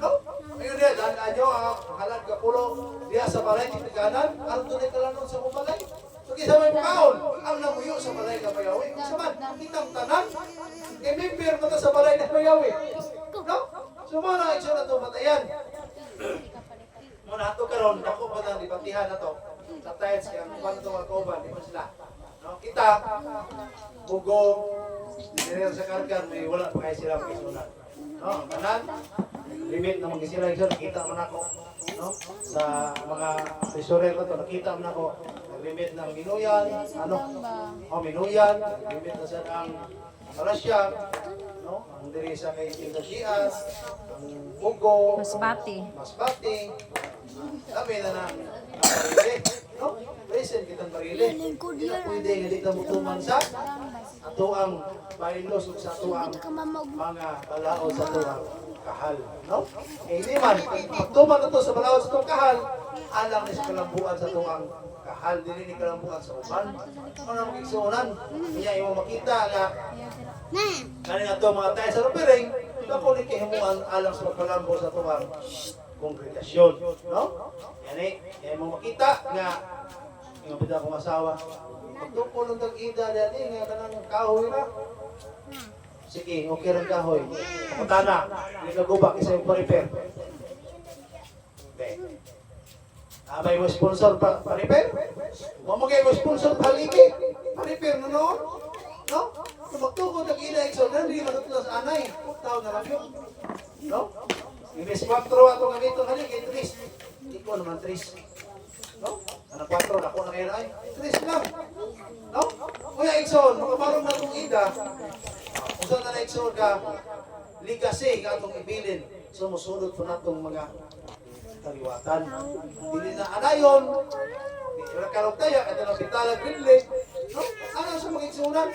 No? Ngayon diya, daan nyo, halad ka pulo, diya sa balay, titiganan, aron tunay ka lang nun sa mong balay. So, kisa may pagkaon, ang namuyo sa balay na bayawi. Kung saman, kitang tanan, i-member mo sa balay na bayawi. No? So, mga na-action na ito, matayan. Muna ito karon, ako pa nang dipatihan na ito. Sa tiles, kaya kung paano ito magkauban, di ba sila? No? Kita, bugong, dinero sa kargan, may wala pa kayo sila magkisunan. No? Kanan, limit na mag-isila yung nakita man ako. No? Sa mga resorel ko to, nakita man ako. Limit ng minuyan, ano? Minuyan, limit na sa ang Malaysia, no? Ang diri sa kay Tindagias, ang Ugo, Masbate. Masbate, kami na ng Marile, no? Present kitang Marile. Hindi na pwede nga di ka mutuman sa ato ang bailos ug sa ato ang mga balao sa ato ang kahal, no? Eh di man, pagtuman na to sa balao sa ato kahal, alang ni sa kalambuan sa ato ang kahal, dili ni kalambuan sa uban. Ano na magigsuunan? Kaya imo makita nga kani ato mga tayo sa rupiring, ako ni kahimuan alang sa pagkalambo sa ato ang kongregasyon, no? Yan mo makita nga yung pita kong asawa. Pagtukol ng tag-ida dati nga kanang kahoy na. Sige, okay rin kahoy. Kapatana, hindi ka gubak isa yung pa-repair. Okay. May mo sponsor pa-repair? Mamagay mo sponsor paligi. Pa-repair no noon? No? Kung magtukol tag-ida, hindi matutlas anay. Tao na lang yun. No? Imbes 4 ato nga dito kani kay 3. Hindi ko naman 3. No? Ana 4 ako na kay ay 3 lang. No? Kuya Ikson, makabarong na itong ida. Kung na Ikson ka legacy ka atong ibilin. Sumusunod po natong mga kaliwatan. Dili na anayon. Wala karong tayo, kada na pitala Green Lake. No? Ano sa mga Iksonan?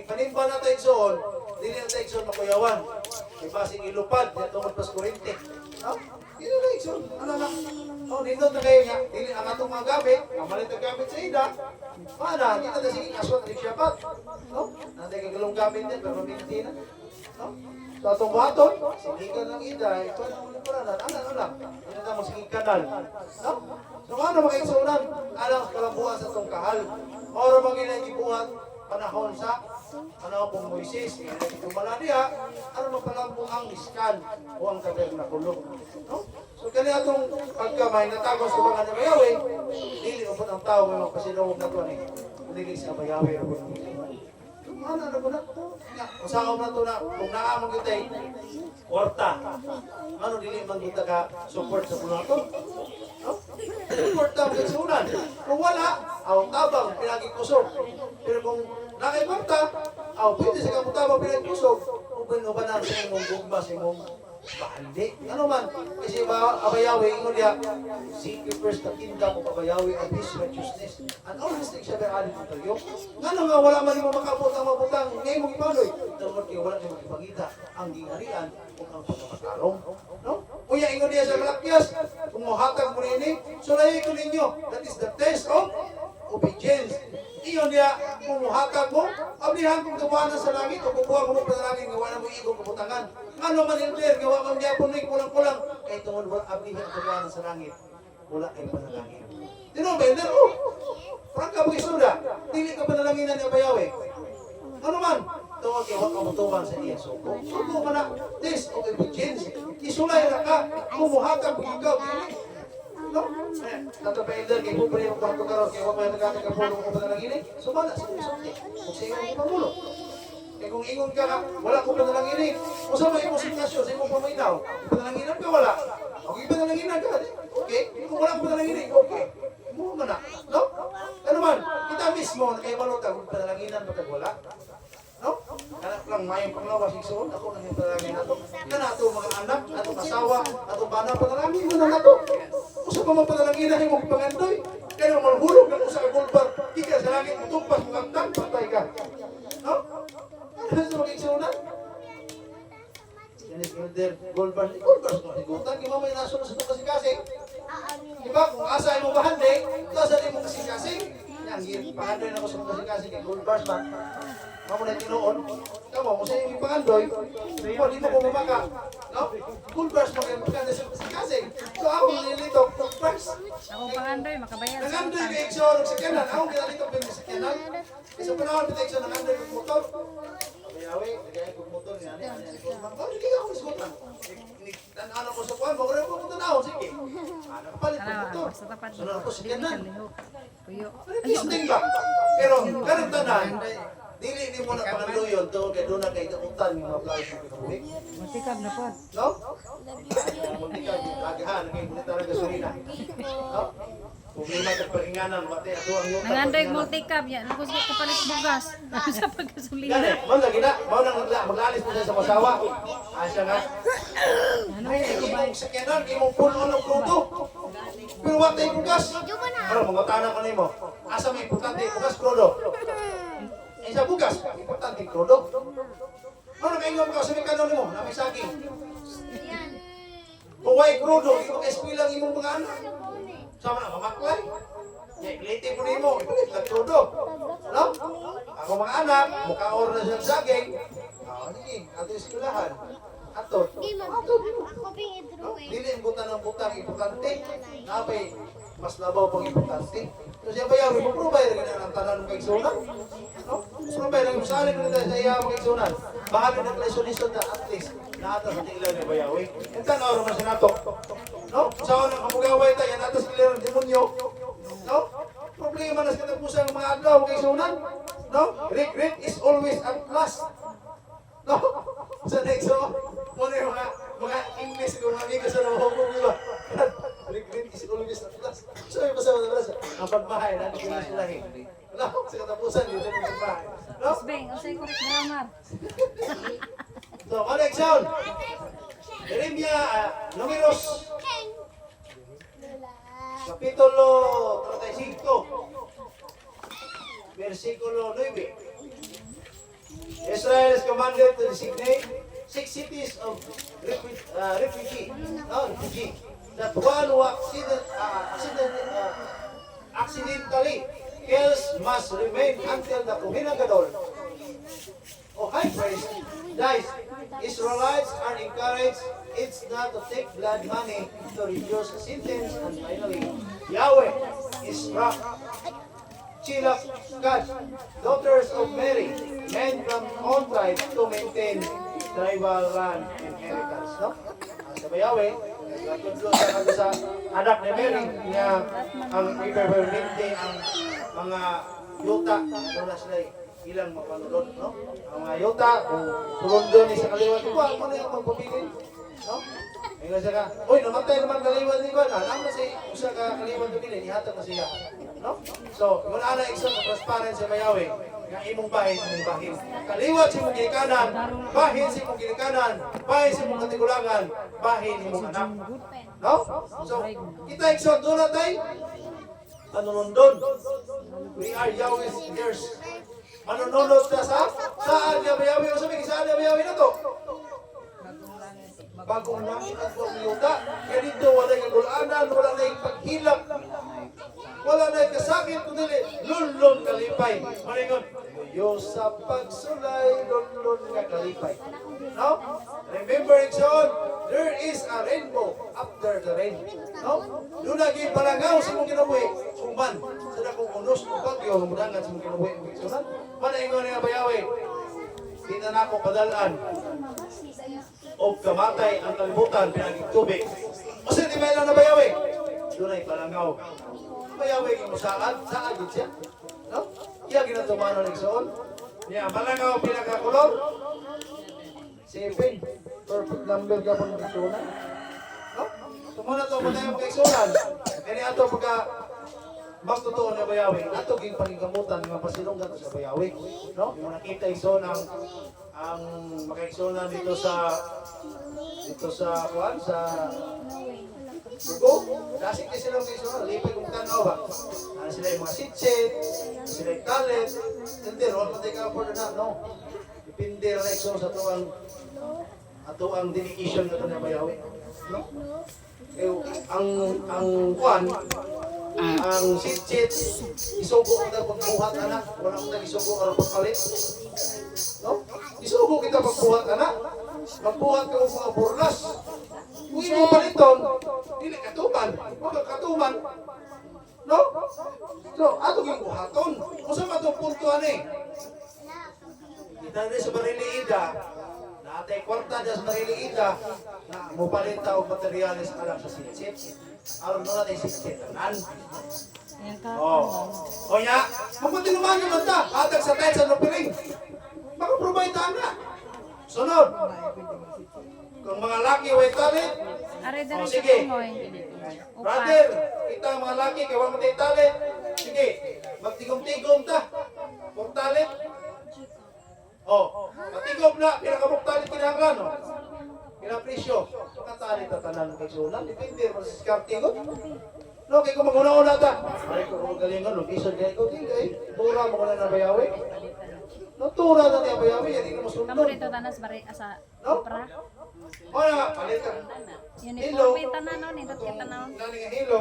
Panimba na tayo Ikson. Dili na tayo Ikson makuyawan. May basing ilupad, yan tungkol pas kurente. No? Dili na Ikson. Ano na? Oh, nindot na kayo nga. Dili ang atong mga gamit, ang malit na gamit sa ida. Paano? Hindi na sige aswat, hindi siya pat. No? Nanday kagalong gamit din, pero maminti na. No? So atong buhaton, sige ka ng ida, ito na ulit pa na. Ano lang? Hindi na mo sige kanal. No? So ano mga Iksonan? Alang kalambuan sa itong kahal. Oro mga gibuhat panahon sa panahon pong Moises, tumala niya, ano magpalambong ang iskan o ang tabernakulo. No? So kani atong pagkamay natagos sa mga nabayawi, dili upot ang tao may magpasilawog na ito ni. Dili sa bayawi na po. Ano na po na? Usahaw na ito na, kung naamang kita'y kwarta, ano dili man kita ka support sa puno ito? No? Kwarta ang kasunan. Kung wala, aw tabang pinagkikusog. Pero kung nakaipunta, pwede sa kamutabang pinagkusog, uban na sa imong gugma, sa imong bahandi. Ano man, kasi abayawi, ingon niya, seek you first the kingdom of abayawi and his righteousness. And all these things shall be added unto you. Nga nga, wala man yung makabot ang mabutang, ngayon mong ipanoy. Tawag kayo, wala yung makipagita ang gingarian o ang pagkakatarong. No? Kuya, ingon niya sa Malakyas, kung mahatag mo rin sulayin ko ninyo. That is the test of obedience. Iyon niya, kung muhatag mo, ablihan kong gawanan sa langit o kukuha mo panalangin, gawa mo igong kabutangan. Ano man yung clear, gawa kang yapon mo kulang-kulang. Kahit tungkol wala ablihan gawanan sa langit, wala kayong panalangin. Dino, Bender, prangka mo isuda, dili ka panalanginan niya bayawi. Ano man, tungkol kayo kabutuman sa iya suko. Suko ka na, test of obedience. Isulay na ka, kung muhatag mo ikaw, no? Tato pa Ender, kay Pupuli yung kwarto karoon, kaya wag may nagkakagapulong ko pa na lang ini, sumala sa kusokti, kung sa ingon ko pamulo. Kaya kung ingon ka na, wala ko pa na lang ini, kung sa may konsultasyon, sa imong pamainaw, ipanalanginan ka, wala. Okay, ipanalanginan ka, okay? Kung wala ko pa na lang ini, okay. Muro ka na, no? Ano man, kita mismo, nakaibalo ka, kung panalanginan ba wala? No? Kana lang mayong panglawas igsoon, ako nang yung panalangin nato. Kana ato mga anak, atong asawa, atong bana panalangin mo na nato. Usa pa man panalangin na imong pangandoy. Kaya malhulog ka sa gulbar, di ka sa langit mutumpas mo kantang, patay ka. No? Ano sa mga igsoon na? Yanis Elder, gulbar mo higutan, kaya mamay nasunod sa itong kasing-kasing. Diba, kung asa mo bahandi, ito sa di mo kasing-kasing. Yan, pahandoy na ko sa kasing-kasing kay gulbars ba? Mamo na tinuon. Tama mo sa imong pangandoy. Mo dito ko mamaka. No? Full brush mo kay maganda sa kasing. So ako nilito full brush. Ako pangandoy, makabayad sa Nangandoy utang. kay action sa kanan. Ako ginalito pa sa kanan. Kasi panahon pa action nangandoy kay motor. Yawe, kaya kung motor niya, hindi ako iskutan. Ano ko sa kuwan, magkakaroon ko motor na ako, sige. Ano, kapalit ko Tara, motor. basta tapat Sunod ko sa dili kanan. kalihok. Puyo. Pisting ba? Pero, ganun tanan, dili ni mo na pangaluyon to, kaya doon na kay kautan yung mga players ng pinabuhi. Matikab na po. No? Munti ka, kagahan, kay punita na gasolina. No? Problema ka paringanan, mati, ato ang yuta. Nangandoy multi-cab yan. Ako sa kapalit bugas. Sa pagkasulina. Gani, mau lagi na, mau nang maglalis mo sa masawa. Asya nga. Ay, imong sakyanan, imong puno ng krudo. Pero wala tayong bugas. Ano, mga tanang ko nimo. Asa may importante, bugas krudo. Isa bugas, importante krudo. Ano kayo mga kasabikan nimo, na may saging. Kung way krudo, imo ka-eskwila ang imong mga anak. Sama na, mamaklay. Ikliti mo nimo, ipalit lang krudo. No? Ako mga anak, mukha na siyang saging. Sige, ato eskwelahan. Ato. No? Dili ang buta ng butang importante. Napay, mas labaw pang importante. So siya ba yung ipuprovide rin ang tanan ng kaigsunan? No? Provide ang usahalin rin sa iya mga kaigsunan. Baka rin ang lesson na at least naata sa tilaw ni Bayawi. Yung tanaw rin na sinato. No? Sa unang kamugaway tayo, yan atas kailan ng demonyo. No? Problema na sa katapusan ng mga adlaw mga kaigsunan. No? Regret is always at last. No? Sa next, so, muna yung mga English kung mga amigas na mahukong, di ba? Regret is always at last. So, yung pasama na pala ang pagbahay na natin sulahin. No? Sa katapusan, yun din yung bahay. No? Beng, o sa'yo correct grammar. So, connection. Jeremia, Números, Kapitulo 35, versikulo 9. Israel is commanded to designate 6 cities of refugee that one who accidentally kills must remain until the Kohen Gadol or high priest dies. Israelites are encouraged it's not to take blood money to reduce the sentence, and finally Yahweh is struck. Chilak Gad, daughters of Mary, men from all tribes to maintain tribal land inheritance. No? Sa Yahweh, nagkudlo sa anak ni Mary niya ang iperperminte ang mga yuta kung na sila ilang mapanulod. No? Ang mga yuta, kung tulundon ni sa kaliwat, ako na yung magpapilin. No? Ngayon siya ka, uy, namatay naman kaliwat ni Juan. Alam na si usa ka kaliwat ni Bilin, ihatag na siya. No? So, kung ana ikso sa transparency sa Yahweh, nga imong bahin, imong bahin. Kaliwat si mong ginikanan, bahin si mong ginikanan, bahin si mong katigulangan, bahin imong anak. No? So, kita ikso, doon na tayo. Manunundon. We are Yahweh's heirs. Manununod na sa saan niya Yahweh? O sabi, saan niya Yahweh na to? Bagong langit at bagong yuta. Kaya dito, wala yung gulanan, wala na yung paghilak. Wala na yung kasakit, kundi lulun kalipay. Maringon, yo sa pagsulay, lulun nga kalipay. No? Remember, Exxon, there is a rainbow after the rain. No? Doon naging palangaw sa mong kinabuhi. Kuman, sa kong unos ng bagyo, humudangan sa mong kinabuhi. Exxon, manaingon nga Bayawe. Di na ako padalaan. O kamatay ang kalibutan, pinaging tubig. Kasi di ba ilang na Bayawe? Doon ay palangaw. Bayawe yung saan gid siya. No? Iya ginatumano ng Exxon. Niya, palangaw pinakakulor. 7. Perfect number ka po ng Exxonan. No? Tumuna to, muna yung Exxonan. Kaya ato pagka magtotoo na Bayawe, ato ging paningkamutan ng pasilonggan sa Bayawe. No? Yung nakita Exxon ang maka-Exxonan dito sa kuwan, sa Sugo. Dasig na silang Exxonan, lipay kong tanaw ba? Sila yung mga sitsit, sila yung talet, hindi, wala pa tayo ka-afford na, no? Depende na Exxon sa ato ang dedication na ito na Bayawe. No? Eh, ang kuwan, ang sit-sit, isugo kita pagbuhat anak, wala ko nag-isugo aron pagpalit. No? Isugo kita pagbuhat anak, magbuhat ka og mga burlas. Kung imo paliton, dili katuman, wag katuman. No? So, ato gyud buhaton. Usa man tong punto ani? Kita rin sa Bariliida, natay kwarta dyan sa Bariliida, na mupalita og materyales alam sa sit-sit. Aron na natin sit-sit tanan. O nya, magpatinuman naman ta, hatag sa tayo sa nupiring. Makaprovide ta na. Sunod. Kung mga laki way talit, Are o diri sa sige. tungoy. Brother, kita ang mga laki, kaya wala matay talit. Sige, magtigom-tigom ta. Kung talit. Matigom na, pinakamok talit kinahanglan. Pinapresyo. Makatalit na tanan ng kaisunan. Depende, masiskartigon. No, kaya kung mag-una-una ta. Ay, kung magalingan, lugisod kaya ko. Tingay, tura mo ko na nabayawi. No, tura na niya bayawi. Yan, hindi mo Kamo sundon. dito tanas bari sa No? opera. O na, palitan. Uniforme tanan no nindot kita na. Nani nga hilo.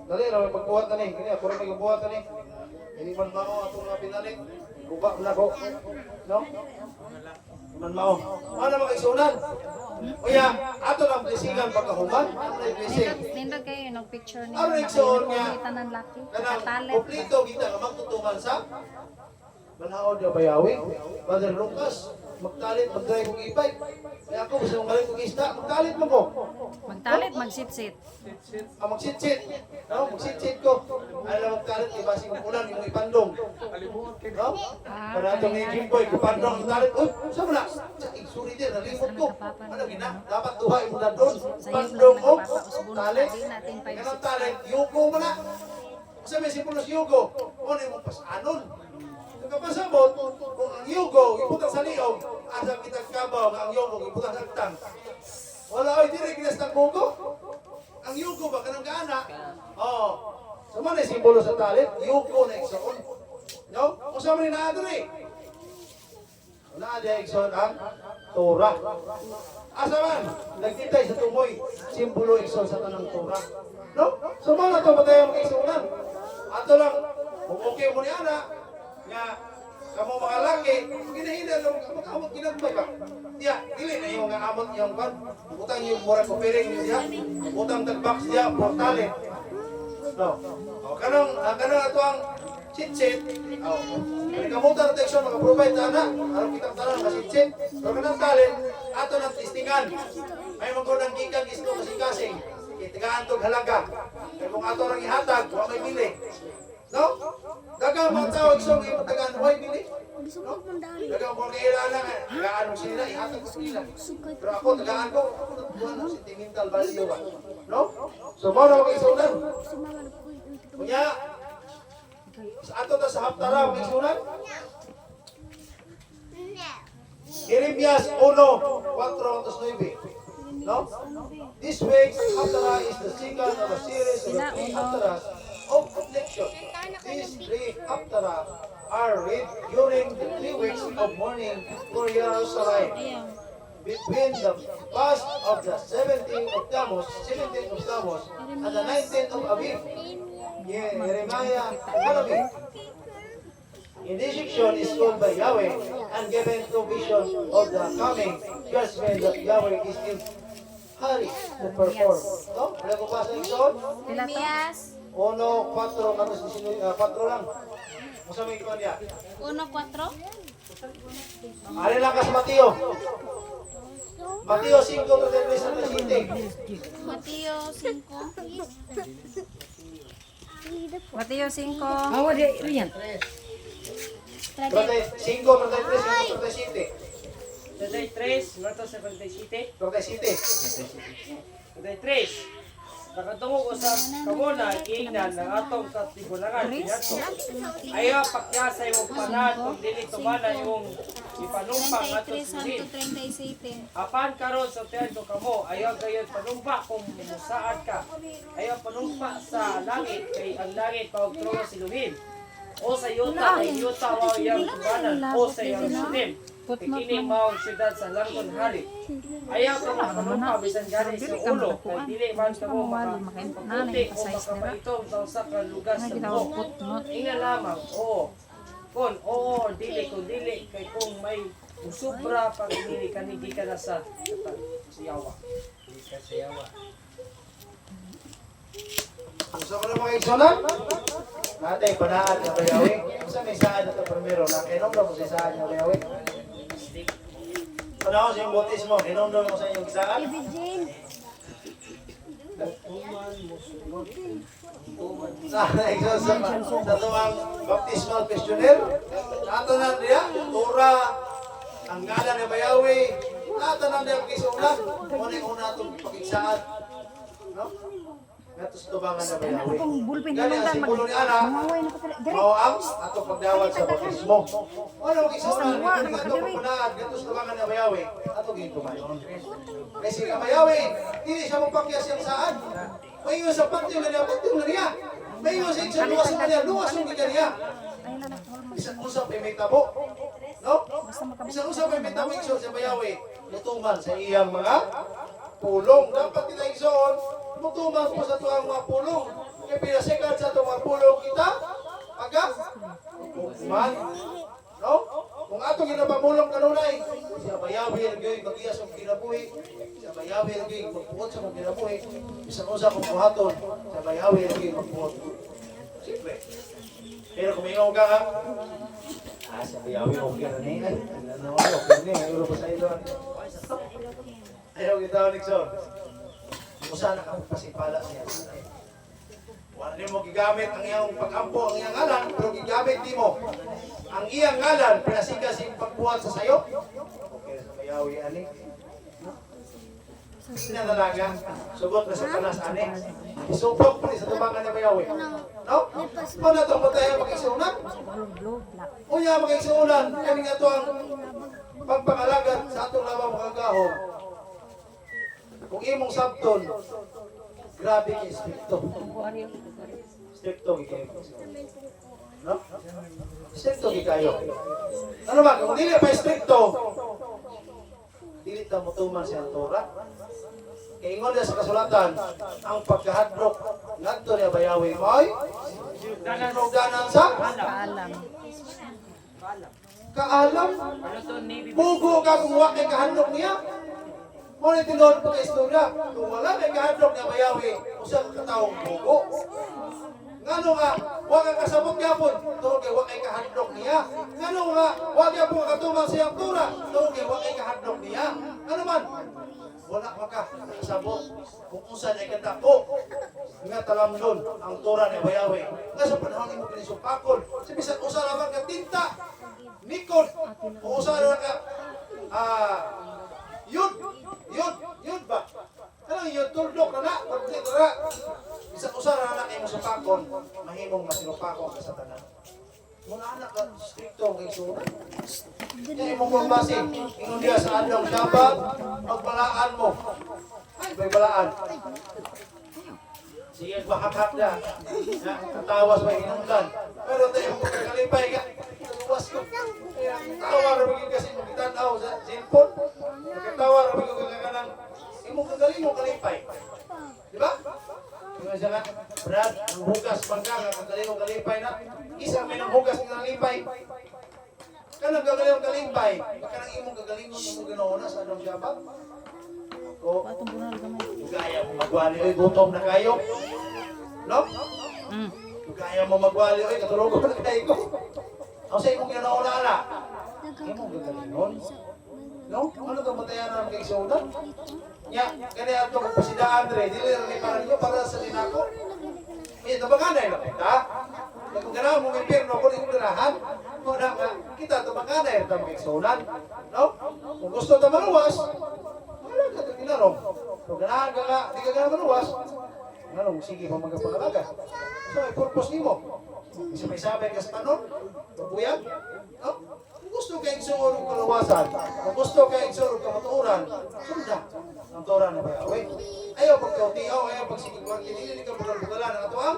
Dali ra magbuhat na ni. Kini ako ra magbuhat na ni. Hindi man mao atong mga pinalit. Kuba na ko. No? Man mao. Ano makaisunan? Uya, ato lang blessingan pagkahuman. Ano na blessing? Nindot kayo nag picture ni. Ano igsoon nga? Tanan laki. Kanang Katalet. kompleto kita nga magtutungan sa Manaod na bayawi. Brother Lucas, magtalit, mag-drive kong e-bike. Kaya ako, gusto mong galing kong isda, magtalit mo ko. Magtalit magsit-sit. Magsit-sit. No? Magsit-sit ko. Alam magtalit, ibasi kong ulan, yung ipandong. No? Para itong i-gimboy, ipandong, magtalit. Uy, saan mo na? Sorry din, nalimot ko. Ano gina? Dapat tuhay mo na doon. Pandong o, talit. Ganang talit, yugo mo na. Kasi may simulos yugo. Ano yung pasanon? Kapasabot, kung ang yugo, iputang sa liog, asang kitang kabaw, ang yugo, iputang sa agtang. Wala ay dire kinas ng bugo. Ang yugo ba kanang gaana? Oh. So man ay simbolo sa talit, yugo na igsoon. No? Kung sa man na adre. Wala dia igsoon ang Torah. Asa man nagtitay sa tumoy, simbolo igsoon sa tanang Torah. No? So man ato batayo mag-igsuonan. Ato lang kung okay mo ni ana nga kamo mga laki, ginahina lang mag-amot ginagmay ba? Diya, dili na yung amot yung kan. Utang yung mura ko piring niya. Utang tag-box niya, portale. No. O kanang ato ang sit-sit. O. Kani kamutan protection maka-provide ta na. Aron kitang tanan nga sit-sit. Pero kanang talent ato nang testingan. May magkunang gikan isto kasing-kasing. Itigaan tog halaga. Kaya kung ato rang ihatag, wa may bili. No? Dagang mga tao isong ipatagaan, huwag bili. No? Dagang mga kailangan nga, tagaan mo sila, ihatag ko sila. Pero ako, tagaan ko, ako nagbuhan ng sentimental value ba? No? So, mga na mag-isunan. Kunya, sa ato ta sa Haptara, mag-isunan. Jeremias 1:4-9. No? This week's Haptara is the second of a series of 3 Haptaras of affliction. These 3 Haptara are read during the 3 weeks of mourning for Jerusalem. Between the fast of the 17th of Tammuz and the 19th of Aviv. Jeremiah Hanabi. In this section is called by Yahweh and given to vision of the coming judgment that Yahweh is in hurry to perform. No? Wala ko pa sa ikson? Jeremias 1:4 lang. Masa may ikaw niya? 1:4. Alin lang ka sa Mateo? Mateo 5:37. Mateo 5. Mateo 5. Awa di riyan. 5:37. 33, Marta 77. 37. Nakatungog usab kamo na ingnan ng atong katigulangan pinato. Ayaw pakyasay mo panan kung dili tumana yung ipanumpang ato 33 sulit. 37. Apan karon sa tiyan ko kamo, ayaw gayud panumpa kung musaad ka. Ayaw panumpa sa langit kay ang langit pagtrono siluhin. O sa yuta ay yuta wa yang tubanan o sa Jerusalem. Tikini mao ang syudad sa Langton Hari. Ayaw ka makalupa bisan gani sa ulo. Kay dili man ka mo makaputi o makapaitom sa usa ka lugar sa buhok. Inga lamang, oo. Kung oo, dili kung dili. Kay kung may sobra pag dili ka hindi ka na sa siyawa. Hindi ka siyawa. Gusto ko na mga igsunan? Natay, panaan na bayawi. Sa may saan na ito primero, nakinom na mo sa saan na bayawi. Panahon sa yung botis mo, inom na mo sa inyong saan. Sa tuwang baptismal questionnaire, nato na niya, tura, ang ngalan na bayawi, nato na niya pagkisunan, kung una itong pakigsaan. No? Natos tubangan na bayawi. Gani ang simbolo ni Ana, mao ang atong pagdawat sa baptismo. Ano mag-isunan, hindi nga ito pagpunaan, gatos tubangan na bayawi, atong gintumayon. Kasi nga bayawi, hindi siya magpakyas yung saan. May iyon sa patio na niya. May iyon sa isang luwas na niya, luwas yung niya. Isang usap ay may tabo. No? Isang usap ay may tabo yung sa bayawi. Lutuman sa iyang mga pulong. Dapat kita igsoon, lutuman po sa tuwang mga pulong. Kaya pinasikat sa tuwang mga pulong kita, hukuman. No? Kung atong ginapamulong kanunay, siya bayawi lagi mag-iyas ang kinabuhi. Siya bayawi lagi magpuot sa mga kinabuhi. Isang usa kong buhaton, siya bayawi lagi magpuot. Simple. Pero kung ikaw ka nga, siya bayawi okay na niya. Ano, okay na niya. Euro pa sa ilo. Ayaw kita, Nixon. Kung saan nakapagpasipala siya. Wala mo gigamit ang iyang pag-ampo, ang iyang ngalan, pero gigamit di mo. Ang iyang ngalan, pinasigas yung pagbuhat sa sayo. Okay, sa bayawi, ani. Sinanalaga, sugot na sa kanas, ani. Isupok po sa tubangan na bayawi. No? Kung na itong tayo mag-isunan? Unya mag-isunan, kami nga ito ang pagpangalagat sa atong labang makagahong. Kung imong sabton, grabe kayo stricto. Stricto kayo. No? Stricto kayo. Ano ba? Kung dili pa stricto, dili ta mutuman sa Torah. Kaya ingon sa kasulatan, ang pagkahadlok ngadto niya bayawi mo ay sinugdanan sa kaalam. Bugo ka kung wa kay kahadlok niya. Muna tinuod pa kay istorya, kung wala may kahadlok na bayawi, usa ka taong bugo. Ngano nga, wag ka kasabot gyapon, tungod kay wa kay kahadlok niya. Ngano nga, wag gyapon katuman sa iyang tura, tungod kay wa kay kahadlok niya. Ano man? Wala ka kasabot kung usa ay kadako. Nga talamnon ang tura ni bayawi. Nga sa panahon imo kinisupakon, sa bisan usa ra ka tinta, nikod, o usa ra ka yun ba? Ano yun, tuldok na na, pagkita na. Isang usara na kayo masupakon, mahimong masinupakon ka sa tanan. Muna anak ka, stricto kay surat. Kaya mo kung basin, ingon niya sa adlaw Shabbat, magbalaan mo. Ay, may balaan. Sige, bahak-hak na. Katawas may hinungdan. Pero tayo mo kalipay ka. Tuwas ko. Tawa na magiging kasi magkitanaw sa cellphone. Magkatawa na magiging ka ng imong kagaling mo kalipay. Diba? Kaya siya nga, Brad, ang hugas bangka nga, kagaling mo kalipay na. Isa may nang hugas ng kalipay. Kanang kagaling mo kalipay. Kanang imong kagaling mo imong ginauna sa Adong Shabbat. O, kaya mo magwali, oy, gutom na kayo. No? Kaya mo magwali, oy, katulog na kayo ko. Ang sa imong ginauna ala. Imong gagalingon. No? Ano itong matayanan ng kay Soda? Ya, kaya ito kung si Da Andre, dili para niyo para sa dinako. Eh, tabanganay na kita. Kung ganahan mo may pirno, kung hindi ganahan, kung kita tabanganay na kay Soda. No? Kung gusto ito maluwas, wala ka ito ginarong. Kung ganahan ka nga, di ka ganahan maluwas, nanong, sige pa magpangalaga. So, may purpose ni mo. Isa may sabay ka sa tanon, pagbuyan, no? Kung gusto kayo isurog kaluwasan, kung gusto kayo isurog kamaturan, sunda ang Torah na bayawi. Ayaw pagkautiaw, ayaw pagsigigwag, hindi ka bugal-bugalan ang atuang.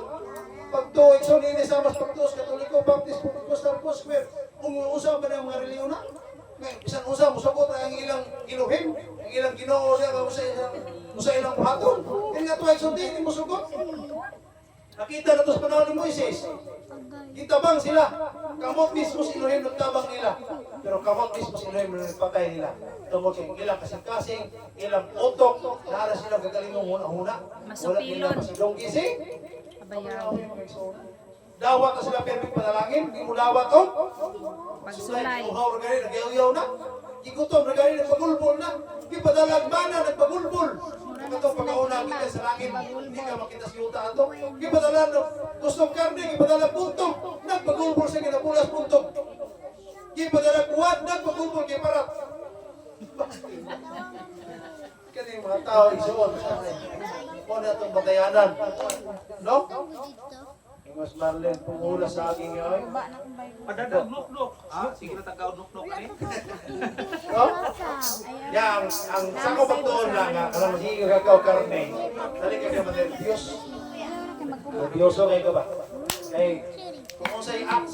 Pagtuig, so nini sa mas pagtuos, katoliko, baptist, pagtuos, tapos, umuusap ba ng mga reliyon na? Bisan usa musugot ang ilang iluhim, ang ilang Ginoo diya sa ilang buhaton. Kini nga tuwa sundin mo sugot. Nakita na to sa panahon ni Moises. Gitabang sila. Kamot mismo si Elohim nagtabang nila. Pero kamot mismo si Elohim nagpatay nila. Tungkol sa ilang kasing-kasing, ilang utok, naara sila gagalingong huna-huna. Wala nila pasidong gising. Abayaw. Dawat na sila perfect panalangin. Di mo dawat to. Pagsulay. Uhaw na gani, nagyaw-yaw na. Igutom na gani, nagpagulbol na. Ipadalag mana, nagpagulbol. Ito pagkauna kita sa langit, hindi ka makita sa yuta ato. Ipadalag na gustong karne, ipadalag puntog. Nagpagulbol sa kinapulas puntog. Ipadalag buwan, nagpagulbol kay parat. Kani mga tao isuon sa akin. Kung na itong batayanan. No? Mas Marlene, pumula sa aking ngayon. Padagag nuknuk. Ah, sige na tagaw nuknuk ani. No? Yang ang sako pagtuon lang nga kanang magiging kakaw karne. Dali ka naman ng Diyos. Diyoso kay ka ba? Kay kung sa act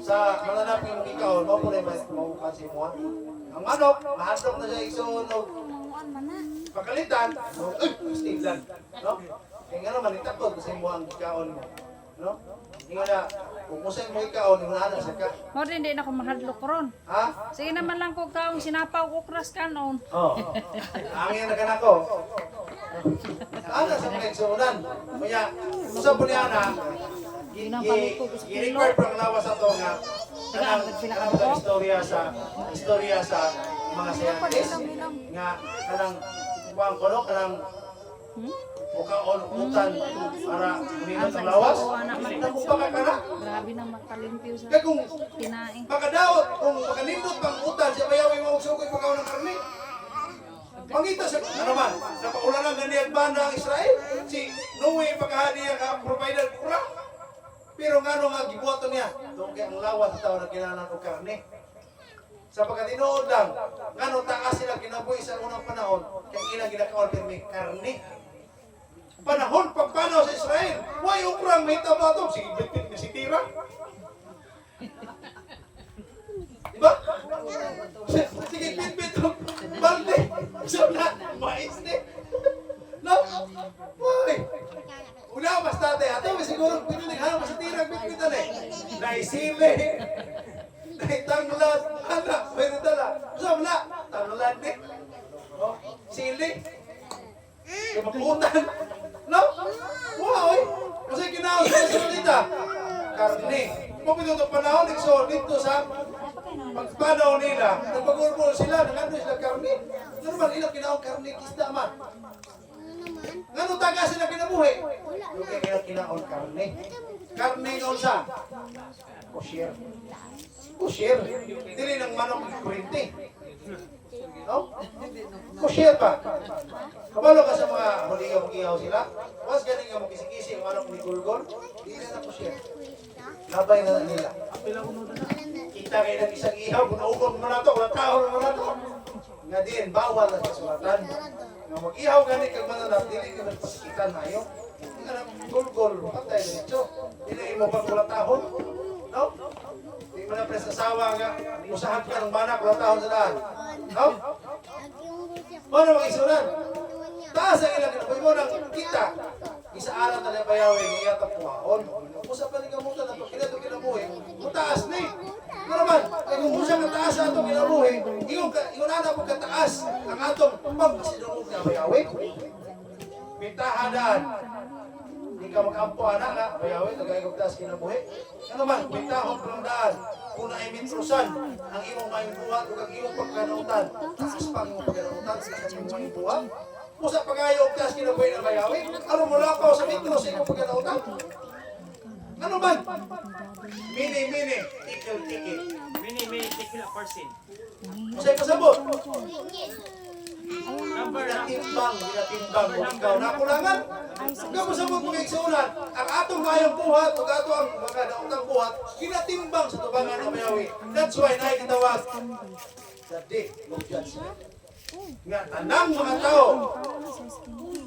sa mananap yung ikaw, mo po na mo kasi mo. Ang manok, mahadlok na siya isunog. Pagkalitan, stiglan, no? Kaya nga naman itakot kasi mo ang ikaon mo, no? Nga na, kung kusay mo ikaon, yung nahanap sa ka. Mo din ako mahadlok ron. Ha? Sige naman lang ko kaong sinapaw ko kras kanon. Oo. Angin na ka ko. Ano sa mga igsunan? Kaya, kung sa bunyana, i-record pa ang lawas ato nga kanang istorya sa mga scientist nga kanang kuwang kono kanang mukaon utan para uminom ng lawas. Nagpupaka ka na. Grabe na makalimpyo sa Kaya kung kinain. makadaot, kung makanindot pang utan, siya bayawi mo sukoy pagkaon ng karne. Pangita sa ano man, napakulan ng ganyan banda ang Israel. Si Noe pagkahadi ang provider kura. Pero nga nga gibuhaton niya, doon kaya ang lawas sa tao na kinanan o karne. Sa pagkatinood lang, nga taas sila kinabuhi sa unang panahon, kaya ilang ginakawal pero may karne. Panahon pagpanaw sa Israel, way ukrang may tabatong, sige bitbit na si Tira. Diba? Sige bitbit ng balde, so na, mais ni. No? Why? Una basta te, ato may siguro pinunighan mo sa tirang bitbitan eh. Naisili, naitanglan, anak, may nadala. Gusto mo na, tanglan eh. No? Sili. Kamakutan. No? Wow eh. Kasi kinaos ko sa salita. Karne. Kung itong panahon, dito sa pagpanaw nila, nagpagulbol sila, nangando sila karne. Normal ilang kinaong karne, kisda man. Ngano taga sila kinabuhi? Yung kaya kinaon karne. Karne ngayon sa? Kosher. Kosher. Dili ng manok ng kurente. No? Kosher pa. Kabalo ka sa mga huligaw mag-ihaw sila. Was galing nga makisi-kisi ang manok ni Gulgol. Dili na kosher. Labay na nila. Kita kayo ng isang ihaw. Kung naugong mo na ito, wala tao naman na ito. Nga din, bawal na sa sulatan. Nga mag-ihaw ganit kag mananap, dili ka nagpasikitan na yun. Nga na, gulgol, patay na ito. Dili mo pag wala tahon. No? Di mo na presasawa nga, usahan ka ng banak, wala tahon sa daan. No? Ano mag-isunan? Taas ang ilang kinabuhi mo nang kita. Isaaran na na bayawi, ngayat ang puhaon. Usap pa rin kamutan na ito, kinato kinabuhi. Mutaas na eh. Ano naman? Kaya kung usap ang taas na ito kinabuhi, yung anak mo kataas, ang atong pagkasinunod na bayawi. Bintahadaan. Hindi ka mag-ampo anak nga, bayawi, nagayagog taas kinabuhi. Ano naman? Bintahon pa lang daan. Kung na imitrusan, ang imong mayong buhat o ang imong pagkanautan, taas pa ang imong pagkanautan sa imong mayong buhat. Pusa pagayog taas kinabuhi na bayawi. Ano mo lakaw sa mitro sa imong pagkanautan? Ano man? Mini, tikil. Mini tikil a person. Masay pasabot. Ginatimbang. Ikaw nakulangan. Ikaw pasabot mo kay Sunan. Ang atong kayang buhat, o ato ang mga nautang buhat, ginatimbang sa tubangan ng bayawi. That's why nakikitawag the day of judgment. Nga, tanang mga tao.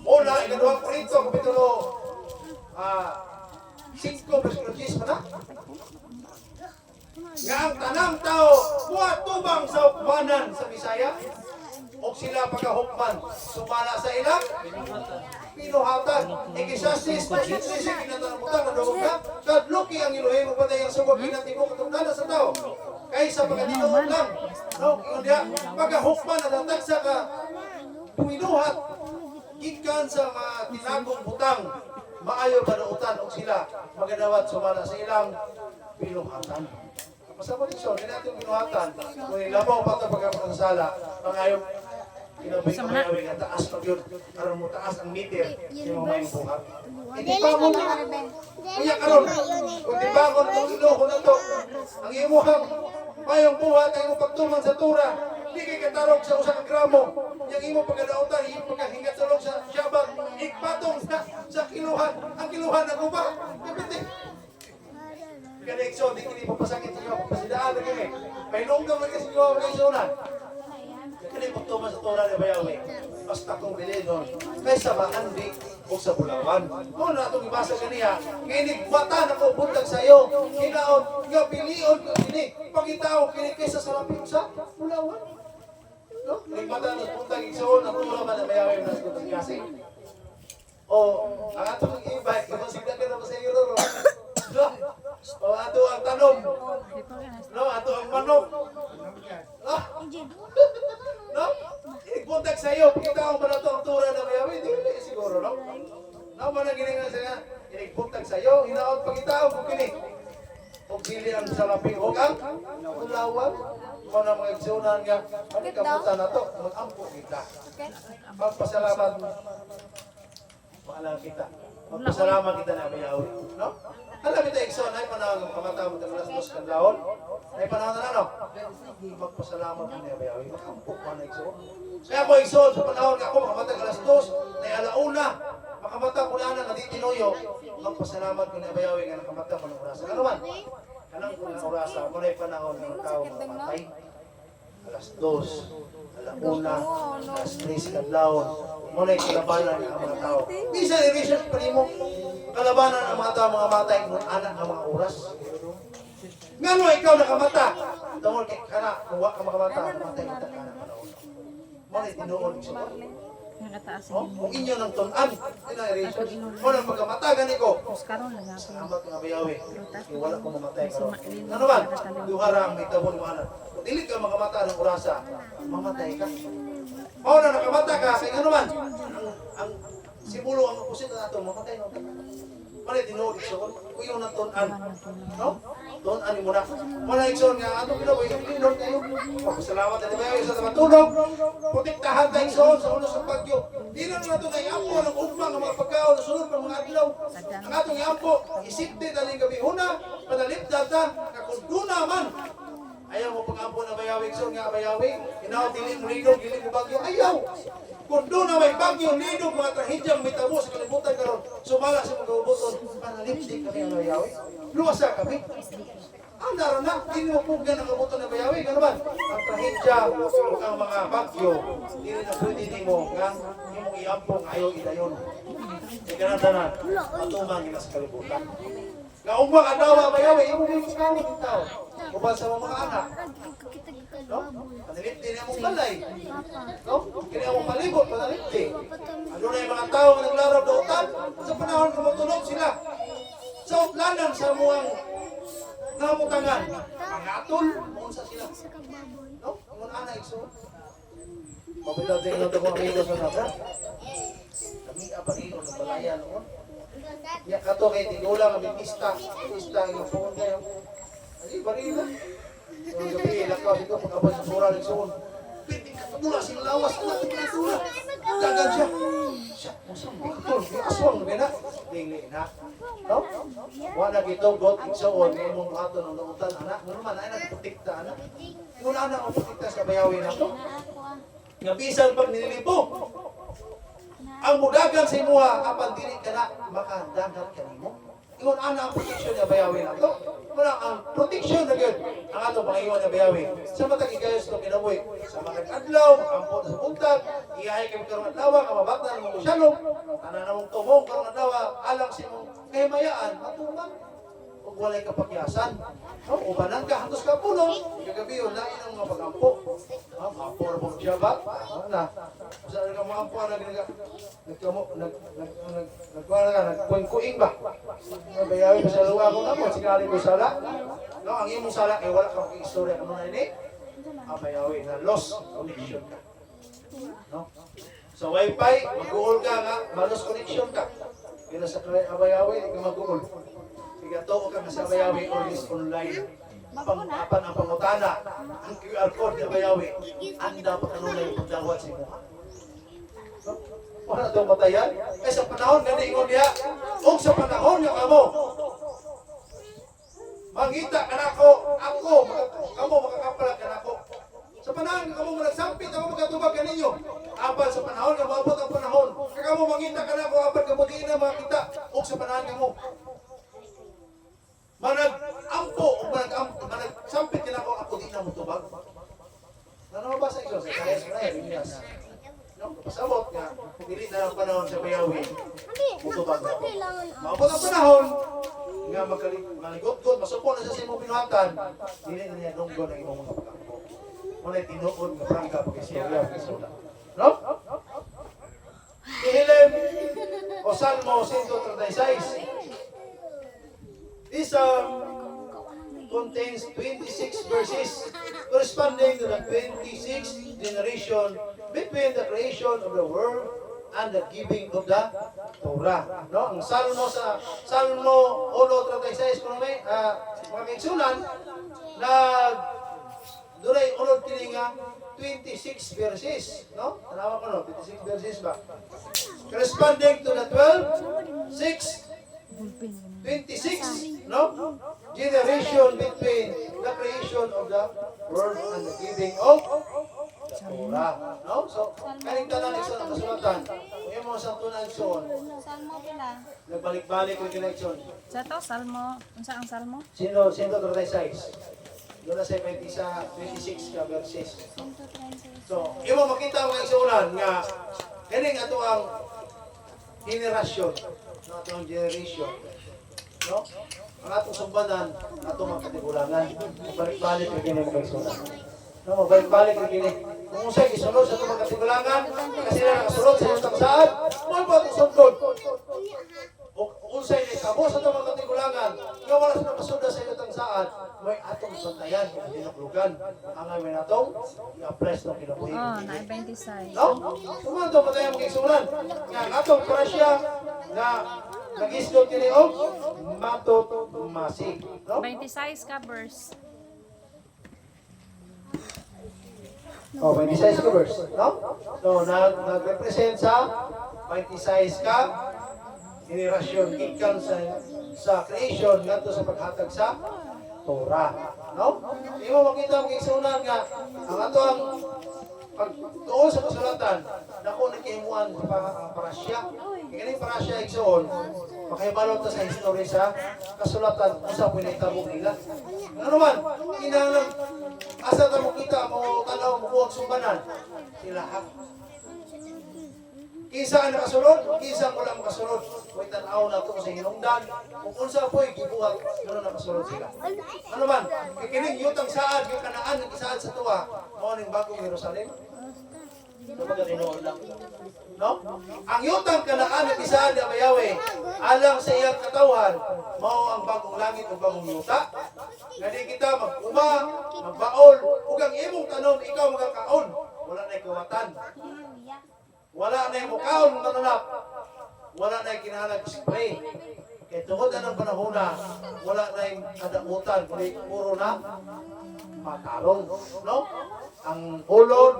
Una, ikaduhang Korinto, kapitulo 5, versículo 10 na. nga ang tanang tao buhat tubang sa hukmanan sa Bisaya o sila pagkahukman sumala sa ilang pinuhatan. Ikisastis na sinisig kinatanamutan na doon na kadluki ang iluhin mo patay ang sugod kinatimo katungdana sa tao kaysa pagkatinood lang. No, yun dia pagkahukman na datagsa ka puminuhat gikan sa mga tinagong butang maayo panuutan og sila magadawat sumala sa ilang pinuhatan. Masama din siya, hindi natin pinuhatan. Kung ilabaw pa ito pagkakasala, pangayo kinabay-kabay nga taas pag yun, karon mo taas ang meter, yung mga yung buhat. Hindi pa mo na, kuya karon, kung di ba kung iloko na to, ang imuhang mayong buhat, ang imong pagtuman sa tura, hindi kay katarog sa usang gramo, yung imong pagkadautan, yung pagkahingat sa loob sa siyabag, ikpatong sa kiluhan, ang kiluhan na guba, kapitin. Connection, di kini papasakit sa inyo, pasidaan na kini. May lunggaw na kasi nyo ang kaisunan. Kini pagtuman sa Torah ni Bayawe, basta kong bilhin nun, kaysa maandi o sa Bulawan. Kung na itong ibasa kaniya, kinig bata na ko buntag sa iyo, kinaon, nga pilion ko kini, pagitaw kini kaysa sa laping sa Bulawan. No? Nagmata na buntag igsoon, ang Torah man na Bayawe na sa kutang kasi. O, ang atong iba, kapasigdan ka na sa iyo, no? O, ato ang tanom. No, ato ang manok. No? Ipuntak sa iyo, kita mo na ito ang tura na Bayawe, hindi siguro, no? No, man ang giningan sa nga, ipuntak sa iyo, hinaot pagkitao kung kini. Kung pili ang salaping hugang, ulawan, kung na mga igsunan nga, kamutan na ito, mag-ampo kita. Magpasalamat. Paalam kita. Magpasalamat kita na Bayawe, no? Alam kita, Ikson, ay panahon ng kamatawag ng alas 2 kanlaon. Ay panahon na ano? Magpasalamat mo niya, Bayawi. Makampok pa na Ikson. Kaya ako, Ikson, sa panahon nga ako, makamatag alas 2, na alauna, makamatag ko na nga di tinuyo. Magpasalamat mo niya, Bayawi, nga nakamatag mo ng orasa. Ano man? Kanang ko ng orasa, muna yung panahon ng tao makamatay. Alas 2, alauna, alas 3 kanlaon. Muna yung kalabanan ng mga tao. Bisa i-research pa rin mo. Kalabanan ng mga tao, mga matay, ng anak ng mga oras. Nga mo, ikaw nakamata. Tungkol kay kana, kung wak ka makamata, namatay kita ka na panahon. Muna yung tinuon sa mga. Kung inyo ng tunan, ina-research. Muna magkamata, ganito. Salamat nga Bayawe. Wala kong mamatay karon. Ano man? Duhara ang may tabon mo anak. Kung dilit ka makamata ng orasa, mamatay ka. Mauna nakamata ka, kaya ano man? Ang simulo ang pusit na ito, mamatay na ito. Mali tinuod Ikson, kuyo na tunan. No? Tunan mo na. Mala Ikson nga, ato pinaboy, pinod kayo. Pagpasalamat na Bayawe sa matulog. Protektahan tayo Ikson sa ulo sa bagyo. Di na ito na iampo ng ugmang ng mga pagkaon na sunod ng mga adlaw. Ang atong iampo, isipte taling gabi una, panalip data, kakunduna man. Ayaw mo pag-ampo na Bayawe Ikson nga Bayawe. Inaw, dili mo lidog, dili mo bagyo. Ayaw! Kung doon na may bagyo, lidog, mga trahidyang may tabo sa kalibutan karon, sumala sa mga ubuton, panalipstik kami ang Bayawe. Luwasa kami. Ang naroon na, hindi mo pugyan ang ubuton ng Bayawe. Gano'n ba? Ang trahidya, ang mga bagyo, hindi na pwede mo nga yung iampong ayaw idayon. Ikananda na, matuman nila sa kalibutan. Kaugma ka daw, Bayawe, yung mga ikaw ng tao. Ubal sa mga anak. No? Panalipti na mong balay. No? Kaya mong palibot, panalipti. Ano na yung mga tao na naglarap na utan? Sa panahon na matulog sila. Sa utlanan sa muang namutangan. Mga atol, maunsa sila. No? Mga anak, Ikson. Mabilaw din lang ito mga amigos na nabra. Kami apagino ng balaya noon. Ya kato kay tigulang ang pista yung phone kayo. Ay barila. So gabi lakaw dito pagkabot sa sura ng suon. Pitik ka mula sing lawas na sura. Dagan siya. Siya usang Victor, di aswang na. Dili na. No? Wala gito got igsoon kay imong ato ng lutan anak. Ano man ay nagprotekta anak. Wala na ang protekta sa Bayawe na to. Nga bisan pag nililipo. Ang mudagan sa imuha, apan dili ka na makadagat ka nimo. Ingon ana ang proteksyon na Bayawe na to. Muna ang proteksyon na yun, ang atong pangingon na Bayawe. Sa matang ikayos itong kinabuhi, sa mga adlaw, ang po sa buntag, iyahay kami karong adlaw, kamabata ng mga syalong, tanan namong tumong karong adlaw, alang si mong kahimayaan, matuman. Kung walay kapakyasan. No, ubanan ka hangtod ka puno. Kagabi yun, lain ang mga pagampo. Ampo ra pag siya ba? Na. Usa ka mga ampo na nagkuing ba? Bayawi pa sa luwa ko na mo, sikali ko sala. No, ang imong sala kay wala ka istorya ano na ini. Bayawi na loss connection ka. No? Sa wifi, mag-uol ka nga, malos connection ka. Pero sa abayawi, hindi ka mag-uol. Ikato ka nga sa abayawi or is online. Apan ang pangutana, ang QR code ni abayawi, ang dapat kanunay yung pagdawat sa imo. No? Wala itong matayan. Eh sa panahon nga niingon niya, o sa panahon nga kamo, mangita ka na ako, kamo makakapalag ka na ako. Sa panahon nga kamo nagsampit, ako magkatubag ka ninyo. Apan sa panahon nga maabot ang panahon, kamo mangita ka na ako, apan kamo di na makita, o sa panahon nga mo. Manag-ampo, manag-sampit ka na ako, ako di na mo tubag. Ano ba sa ikaw? Sa kaya, Binyas. No, pasabot nga, dili na ang panahon sa bayawi. Mutubag ako. Maabot ang panahon, nga maligot-got, masupon na sa simo pinuhatan, dili na niya dunggo ng imong mga pagkampo. Wala'y tinuod nga prangka pag-istorya, pag-isula. No? Ihilem o Salmo 136. This contains 26 verses corresponding to the 26th generation between the creation of the world and the giving of the Torah. No, ang Salmo sa Salmo 1:36 kuno may mga kaigsunan na dunay unod kini nga 26 verses, no? Tanawa ko no, 26 verses ba? Corresponding to the 26, no? Generation between the creation of the world and the giving of the Torah. No? So, kaning tanan isa ng kasulatan. Kung yung mga santo na igsoon, Salmo pila. nagbalik-balik yung kinagsoon. Sa to, salmo. Unsa ang salmo? Sino 136? Doon na sa 26 ka verses. So, imo makita ang igsuunan nga kaning ato ang generasyon, no, ato ang generation. No? Ang atong sumbanan, atong mga katigulangan. Balik-balik na kini mga igsuunan. No, balik-balik na kini. Kung usay gisunod sa itong mga katigulangan, kasi na nakasunod sa itong saan, mo ba itong sundod? O usay ni kamo sa itong mga katigulangan, nga wala sa nakasunod sa itong saan, may atong santayan, kung dinaklugan. Ang amin atong, i-appress ng kinabuhi. Oh, na 26. No? Sumunod pa tayo mga igsuunan. Nga, ang atong parasya, nga nag-isgot kini og matot masig. No? 26 ka verse. Oh, 26 ka verse, no? So, nag-represent sa 26 ka generasyon gikan sa creation ngadto sa paghatag sa Torah, no? Imo makita ang igsuunan nga ang ato ang pagtuon sa kasulatan nako nakihimuan sa parasya. Kini parasya igsuon makahibalot ta sa history sa kasulatan usa pinahitabo nila. Ano man, kinahanglan asa ta mo kita mo tanaw mo kuwag sumbanan sila ha. Kisa ang nakasunod, kisa mo lang makasunod. May tanaw na ito sa hinungdan. Kung unsa po'y gibuhat, gano'n nakasunod sila. Ano man, kikinig yutang saad, yung kanaan ng isaad sa tuwa, maoning bagong Jerusalem. Ito ba ganinoon lang? No? Ang yutang kanaan ng isaad na mayawi, alang sa iyang katawan, mao ang bagong langit o bagong yuta. Nga di kita mag-uma, magbaol, ug ang imong tanon, ikaw magkakaon. Wala na ikawatan. Wala na yung mukaon ng tanunap. Wala na yung kinahalag spray. Kaya tungkol na ng panahon na, wala na yung kadamutan, kundi puro na matarong. No? Ang hulon,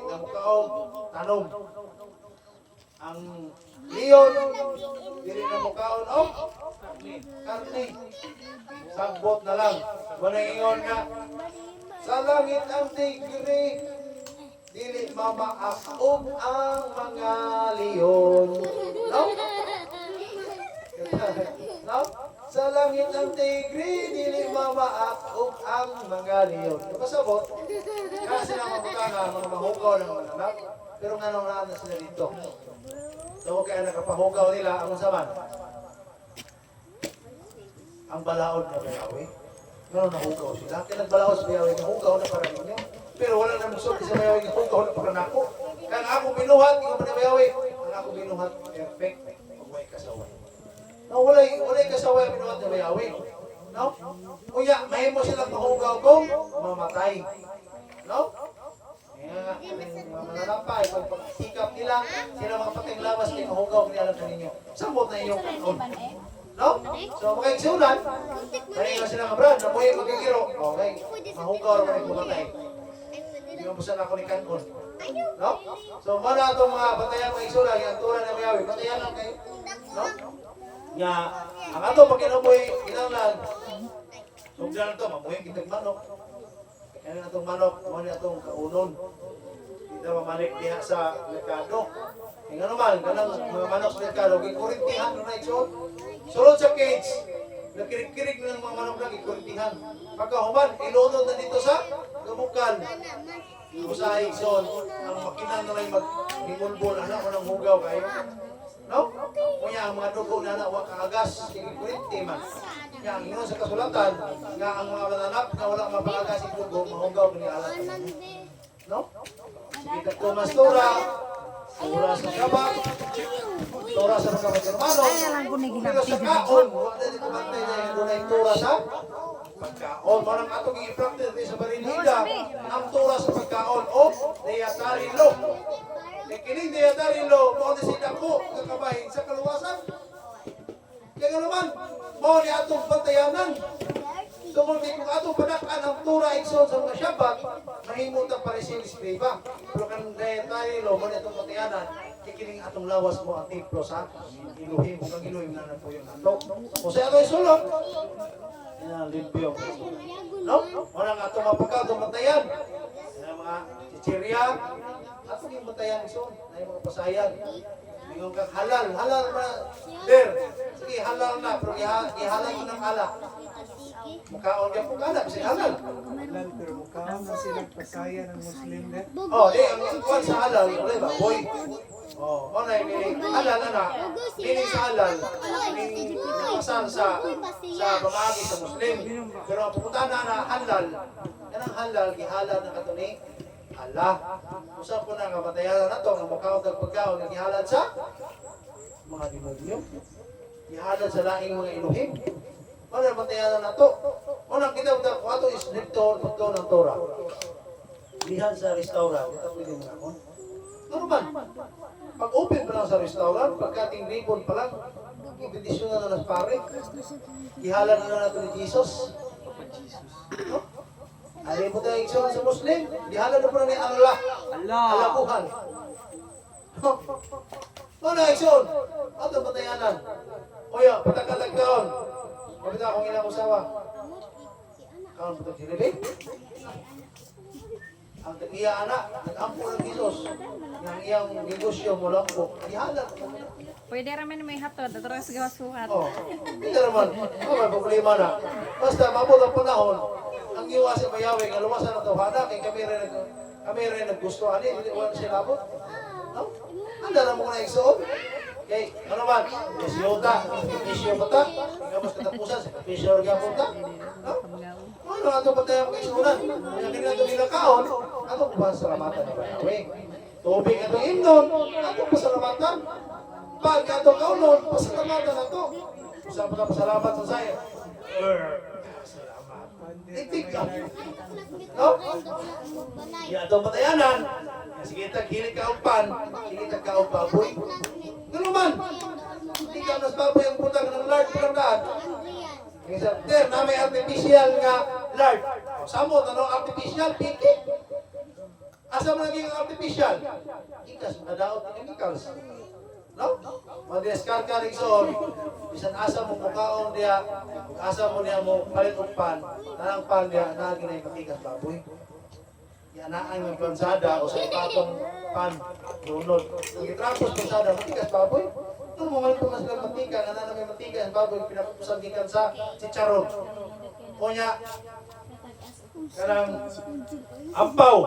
ang mukaon, tanong. Ang leon, dili na mukaon, oh, karni. Sagbot na lang. Wala ingon nga, sa langit ang tigri, dili mamaakog ang mga leon. No? No? Sa langit ang tigri, dili mamaakog ang mga leon. Pasabot, kasi sila mabutanga, mga mahugaw ng mga anak, pero nga nang naan na sila dito. So, kaya nakapahugaw nila ang saman. ang balaod na bayawi. Ngayon nahugaw sila. Kaya nagbalaod sa bayawi, nahugaw na para ninyo. Pero wala na magsulti sa bayawi, nahugaw na para nako. Kaya ang ako binuhat, ikaw man na bayawi. Ang ako binuhat, perfect. Pag may kasaway. No, walay kasaway ang binuhat na bayawi. No? Kuya, mahimo silang mahugaw kung mamatay. No? Kaya mga mananampay, pag pagsikap nila, sila mga pating lawas kay mahugaw kung alam na ninyo. Sambot na inyong kanon. No? So, makaigsunan, mahiyo na sila nga brad, namuhi magkikiro. Okay, mahugaw naman yung mamatay. Hindi mo busan ako ni Kanon. No? So, mana itong mga batayan mga igsunan, yung turan na mayawi, batayan lang kayo. No? Nga, ang ato pag kinabuhi, kinanglan, sugdan ito, mamuhi kitang manok. Kaya na itong manok, mamuhi na itong kaunon. Kita mamalik diha sa merkado. Nga naman, kanang mga manok sa merkado, kikurintihan na igsunan. Sulod sa cage, nakirig-kirig ng mga manok na kikurintihan. Pagkahuman, ilunod na dito sa gamukan. Usahay igsoon, ang makinan na lang mag-himulbol, anak mo ng hugaw kayo. No? Kuya, ang mga dugo na nawa kaagas, kikurinti man. Kaya ang ingon sa kasulatan, nga ang mga mananap na wala mapaagas yung dugo, mahugaw ni alat. No? Sige, Tomas Tora, Tora sa Shabak, Tora sa mga hermano, pero sa kaon, wala din kumantay na yung dunay Tora sa pagkaon. Marang atong i-practice din sa Marinida, ang Tora sa pagkaon, o Deyatarilo. Kining Deyatarilo, mo na si Dako, kakabahin sa kaluwasan. Kaya naman, mo ni atong bantayanan. Tungkol kung atong panakan ang Tora igsoon sa mga Shabbat, mahimutang paresin si Beba. Pero kan Deyatarilo, mo ni atong bantayanan, kikining atong lawas mo ang templo sa Iluhim, kung ang Iluhim na po yung ato. O sa ato isulong, yan, limpyo. No? Walang atong mapagkatong bantayan. Yan mga chichirya, atong yung bantayan igsoon, na yung mga pasayan. Mingon kang halal na, der. Sige, halal na, pero ihalal mo ng alak. Mukhaon niya po kalak, kasi halal. Halal pero mukhaon na silang pasaya ng Muslim din. Oh, di, ang kuwan sa halal, wala ba? Boy. Oh, onay, meaning halal na. Meaning sa halal, meaning nakasal sa pamagi sa Muslim. Pero ang pupunta na halal, yan ang halal, gihalal na kato ni Allah. Usap ko na kapatayan na ito, ang mukhaon ng pagkaon, gihalal sa mga demonyo. Gihalal sa laing mga iluhim. Ano ang patayanan na ito? Unang kita kung ito is rektor ng Torah. Lihan sa restaurant, ito pwede mo na ako. Ano ba? Pag open pa lang sa restaurant, pagkating ribbon pa lang, ibidisyon na nas pare. Ihalan na natin ni Jesus. No? Alin mo tayo igsoon sa Muslim, ihalan na po na ni Allah. Allah Tuhan. Ano igsoon? Ito patayanan. Kuya, patakatagkaon. Kapit akong ilang usawa. Kaon po ito sinilin. Ang tagiya anak, nag-ampo ng Jesus. Yang iyang negosyo mo lang po. Ihalat. Pwede ramen may hatod, terus gawasuhat. Oh, hindi naman. Ano may problema na. Basta mabot ang panahon, ang iwa sa mayawing, ang lumasan ng tawhana, kay kami rin naggusto. Ano, hindi wala siya labot. No? Handa na mo na igsoon. Okay, ano man? Isyota, isyo bata, ikamas katapusan, isyo rin punta. No? Ano ato pa tayo kaisunan? Kaya kinito nila kaon, atong pasalamatan na bayawi. Tubig atong imnon, atong pasalamatan. Pag atong kaunon, pasalamatan ato. Saan pa pasalamat sa saya? Salamat. Itik ka. No? Yung atong patayanan, sige taghilig ka ang pan, sige tagka ang baboy. Ganun man, hindi ka mas baboy ang putang ng lard pagandaan. Der, na may artificial nga lard. Samo, tanong artificial, piki. Asa mo naging artificial? Ikas, nadaot ng chemicals. No? Mag-descarga rin soon, bisan asa mo mukhaon diya, asa mo niya mo palit og pan, nanang pan diya, naging na yung matigas baboy. Yanaan yung plansada o sa ipatong pan, lunod. Kung itrapos plansada, matigas baboy. Ito mo malit na silang matika, na may matika, ang baboy pinapusagikan sa chicharon. Kunya, karang ampaw.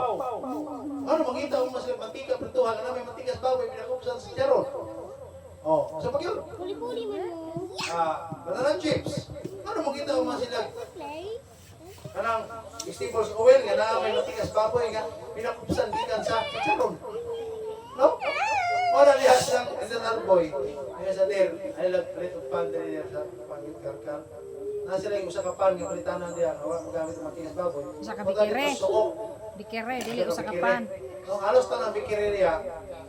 Ano, makita mo silang matika, prituhan, na may matigas baboy, pinapusagikan sa chicharon. Oh, so pag yun, banana chips. Ano, makita kanang vegetables oil nga naa may matigas baboy nga pinakupsan gikan sa chicharon. No? Ora diha siyang isang boy. Ay sa der, ay lag plate of pan der sa pangit karkar. Na sila yung usa ka pan nga palitanan diha, wa magamit ang matigas baboy. Usa ka bikire. Bikire dili usa ka pan. No, halos tanang bikire diha.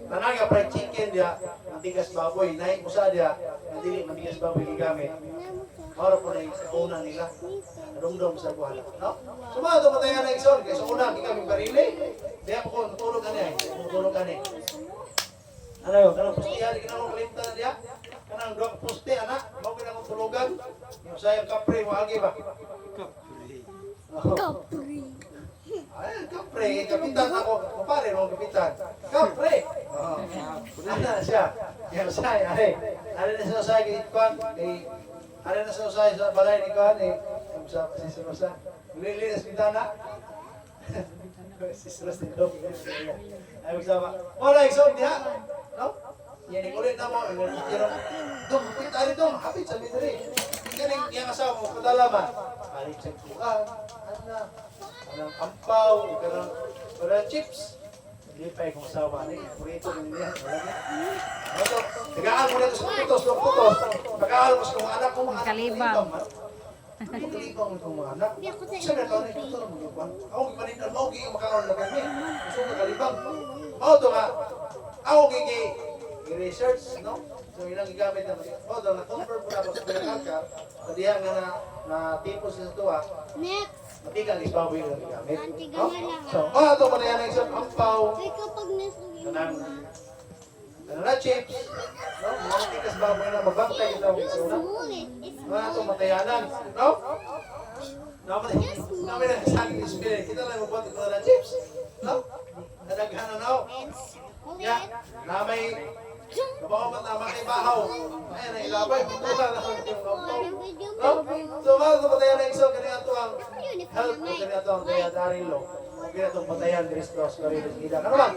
Tanang nga fried chicken diha, matigas baboy, nay usa diha, nga dili matigas baboy gigamit. Para po na yung una nila. Dungdong sa buhala. No? So mga ito matayan na igsoon. Kaya sa una, hindi kami barili. Diya po ko, natulog ka niya. Natulog ka niya. Ano yun? Kanang pustihan, hindi ka naman kalimta na diya. Kanang dog pusti, anak. Bago ka naman tulugan. Yung sayang kapre, wagi ba? Kapre. Ay, kapre. Kapitan ako. Kapare mo, kapitan. Kapre. Ano na siya? Yung say, ay. Ano na siya say, ano na sa usay sa balay ni Kuhan eh. Sa si Rosa. Lilinis kita na. Si Rosa ni Dom. Ay magsama. Wala ikson diha. No? Yan ikulit na mo. Dom, kita rin Dom. Hapit sa midri. Galing yung asawa mo. Kadalaman. Alit sa kuhan. Anong ampaw. Kanang chips. Hindi pa yung asawa ni. Purito din niya. Tagaan mo na ito sa putos. Tagaan mo sa mga anak ko. Kalibang. Kalibang itong mga anak. Siya na ito na ito na mga kwan. Ako gipanin ang maugi yung makaon na kami. Gusto ka kalibang. Mao ito nga. Ako research no? So ilang gigamit na kasi. Mao ito na-confirm po na ako sa pinakaka. Sa diha nga na tipos sa tuwa. Next. Matigang isbaboy na gigamit. Antigang na lang. So, ito pa na yan ang isang ampaw. Ay, kapag nasulit. Kanang na chips, no? Mga tikas baboy na mabantay ito ang isuna. Mga ito matayanan, no? Namin na saging spirit. Kita lang mabuhat ito na chips, no? Nadaghan na, no? Ya, na may kabawamat na makibahaw. Ayan, nailabay. Punta na sa yung kampaw. No? So, mga ito matayan na isang kanina ito ang health ko, kanina ito ang kaya darilo. Kaya itong patayan, Christos, Caritas, Gida. Ano ba?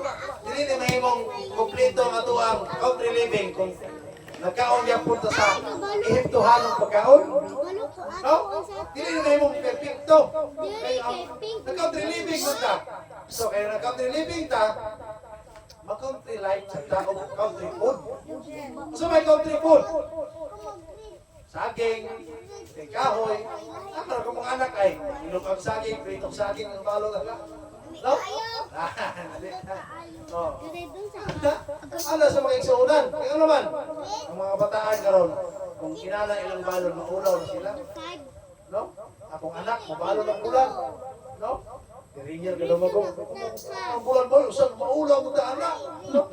Hindi may mong kumplito nga ito ang country living kung nagkaon niya punta sa ihiptuhanong pagkaon. No? Hindi may mong perfecto. Nag-country living mo ta. So, kaya nag-country living ta, mag-country life sa taong country food. So, may country food. Saging, may kahoy. Ano kung mga anak ay, ilog ang saging, pritong saging, ang balo na. No? Oh. Ano sa mga igsuunan? Kaya naman, ang mga bataan karon, kung kinala ilang balon, maulaw na sila. No? Akong anak, mabalo ng bulan. No? Kirinyar ka lumagong. Ang bulan mo, usang maulaw mo ta anak. No?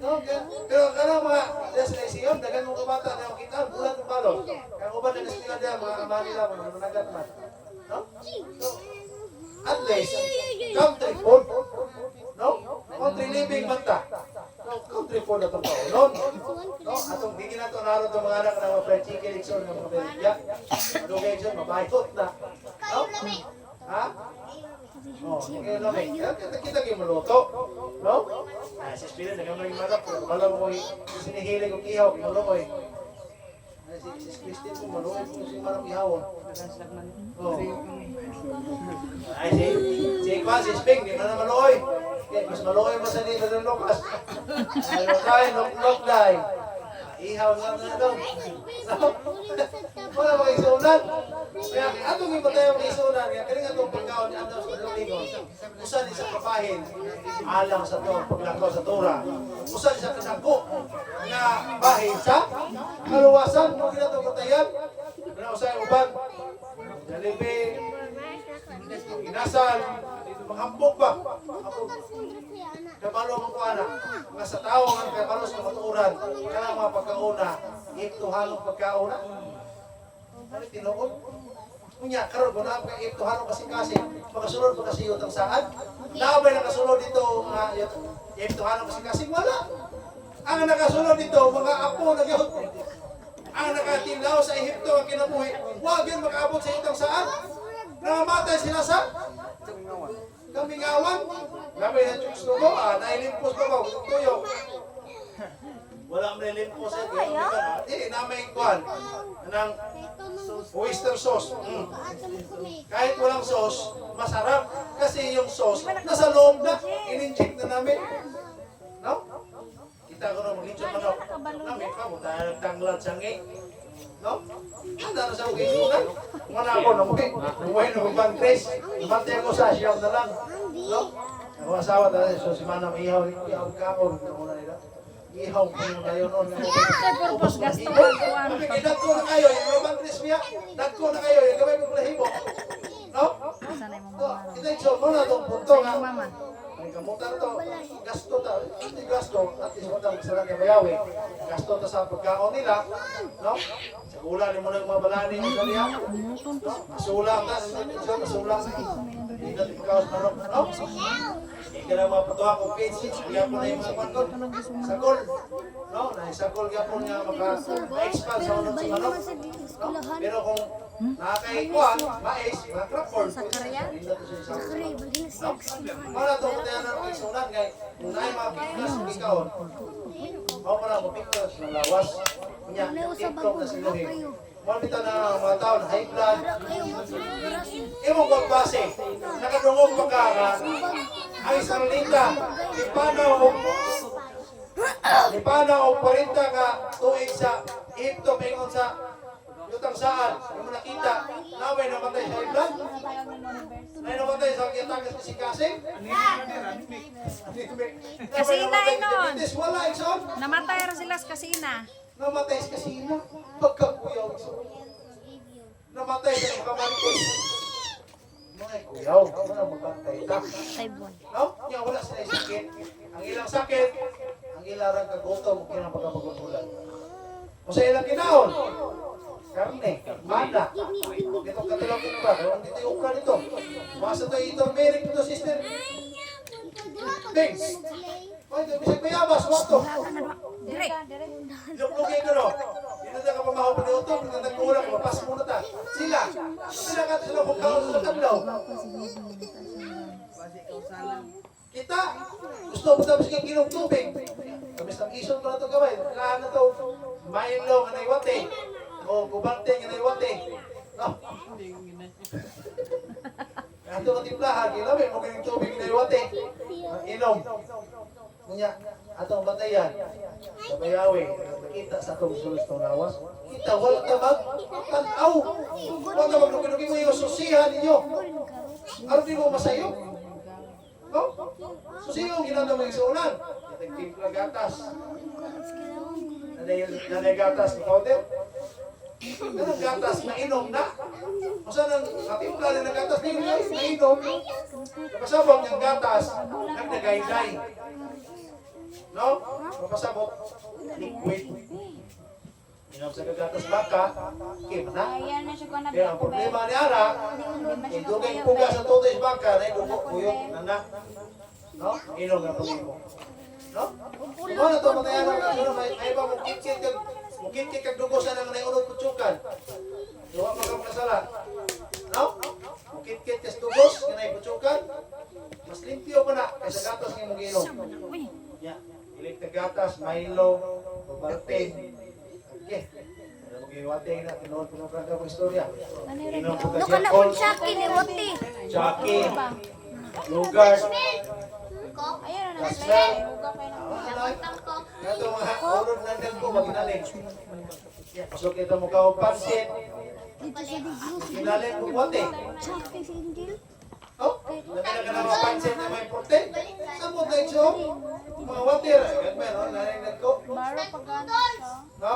No, pero kana mga destination, dagan mo kabata na kita bulan ng balon. Kaya uban na destination dia mga ama nila mga managat man. No? So, at least country food. No? Country living man ta. No, country food atong paunon. No, atong di na to naro to mga anak na mga fried chicken ikson ng mga belya. Ano kay ikson mabayot na. No? Ha? Oh, sige lamay. Kita kayo maluto. No? Si Spirit, nagamay yung manap. Malam mo sinihilig kong ihaw. Pinulo ko eh. Si Christine po, maluwi po si manap ihawon. Oh. Ay, si Kwan, si Sping, di man na maluwi. Mas maluwi mo sa nila ng Lucas. Ay, lokay, nok day. Ihaw nga na daw. Wala mga isunan. Kaya atong iba tayo mga isunan. Kaya kaling atong pagkaon ni Andaw sa Domingo. Usa di sa kapahin. Alang sa to, paglakaw sa tura. Usa di sa kanako. Nga bahin sa kaluwasan. Kung ginatong katayan. Kaya usay uban. Jalebi. Inasal. Manghambog ba? Kabalo mo ko anak. Mga sa tao ang kabalo sa matuuran. Kaya mga pagkauna. Iptuhalong pagkauna. Ano tinuod? Kunya, karon kung naapay iptuhalong kasing-kasing. Makasunod pa kasi yun ang saan. Naabay nakasunod dito mga iptuhalong kasing-kasing. Wala. Ang nakasunod dito, mga apo na yun. Ang nakatilaw sa Ehipto ang kinabuhi. Huwag yun makaabot sa itong saan. Nangamatay sila sa kamingawan. Gamay na chukes ko mo, nailimpos ko ba? Tuyo. Wala mo nailimpos sa iyo. Eh, namay kuhan. Anang Oyster sauce. Kahit walang sauce, masarap. Kasi yung sauce, nasa loob na. In-inject na namin. No? Kita ko na mag-lechon manok. Namin pa mo, tayo nagtanglad sa ngi. No? Handa na sa ukisunan. Kung na ako, namukin. Umuhay na ibang tres. Imantay ko sa siyaw na lang. No? Ang asawa tayo, so si Manang ihaw kapon. Muna nila. Ihaw ko yung tayo noon. Sa purpose gasto ka kuan. Nagko na kayo, yung ibang tres niya. Nagko na kayo, yung gabay mo lahibo. No? Sana mo So, mama. kita yung muna itong punto nga. Mama. Ay, kamutan to. Gasto ta. Hindi gasto. At least matang sarang yung mayawi. Gasto ta sa pagkaon nila. No? Sa ulan mo nang mabalani yung kaliya. No? Masulang ta. Masulang. Hindi natin pagkaos manok. No? Hindi ka na mapatuwa kung page. Kaya po na yung mga pangkot. Sagol. No? Naisagol kaya po nga maka-expand sa unang sa manok. No? Pero kung nakakaikuan, mais, mga crackcorn. Hindi natin siya isang. Para ito mo tayo ng pagsunan kay kung na mga pigtas ng ikaw, ako pa lang mapigtas ng lawas, niya, itlog na sinuhin. Malita na mga tao na high blood, imong pagbase, nakadungog pa ka nga, ang isang linda, ipanaw o 40 ka tuig sa ito, pingon sa yutang saan, yung nakita, naway namatay sa high blood, ay namatay sa kitakas ni si Kasing? Kasina inon. Wala, Ikson. Namatay ra sila sa kasina. Namatay sa kasina. Pagkakuyaw, Ikson. Namatay sa makabalikus. Mga kuyaw, wala magpantay ka. No? Nga wala sila sakit. Ang ilang sakit, ang ilarang kagutom, kinang pagkapagutulan. Kung sa ilang kinaon, karne, mana. Dito katilong ito ba? Pero dito yung ukra nito. Masa ito yung turmeric nito, sister. Thanks. Ay, bisag mayabas, wato. Dire. Luklugin ko no. Dito na ka pamahaw pa nito, dito na kulang, mapas muna ta. Sila sila kung kaon sa tablaw. Kita, gusto mo tapos kang ginom tubig. Kabis ng ison ko na ito gawin. Kailangan na ito, Milo nga na iwate. O gubante nga na iwate. No? Ito ang timplahan, ginamit mo kanyang tubig na iwate. Inom. Kunya, atong batayan. Sa bayawi, nakita sa itong sulos ng lawas. Kita, wala ka mag-tanaw. Wala ka mag-lukinukin mo yung susihan ninyo. Ano di mo masayo? No? Susiyo, ginanda mo yung suunan. Nagtimpla gatas. Nanay gatas ni Kauder. Pero gatas, mainom na. Masa nang natimpla rin ng gatas, mainom. Kapasabog ng gatas, nagdagay-day. No? Kapasabog, liquid. Inom sa gatas baka, kim na. Ayan na siya ko na Pero ang problema ni Ara, idugay puga sa tutis baka, na idugo, kuyok, nanak. No? Inom na pag-imo. No? Kung ano ito, matayan ang may iba mukit-kit kag dugo sa nang naunod kutsukan. Duwa pa kang kasala. No? Mukit-kit kas dugos, kanay kutsukan. Mas limpyo pa na, kaysa gatas ng mong inom. Ya, ilik na gatas, Milo, Barten. Okay. Ano mag-iwate na, tinuod ko ng prangka mong istorya. Inom ko Doon kasi ka na Paul, kung Chucky ni Wati. Chucky, Lugard, Ayan na Kaswell. Uga kayo ng Ito mga urod na din ko, mag-inaling. Pasok ito mo ka o pansit. Dito siya di Diyos. Inaling mo wate. Chucky si Angel. Oh, nagkala ka ng pansit na may porte. Saan mo tayo siya? Mga water. Meron, narinig ko. Baro pagano siya. No?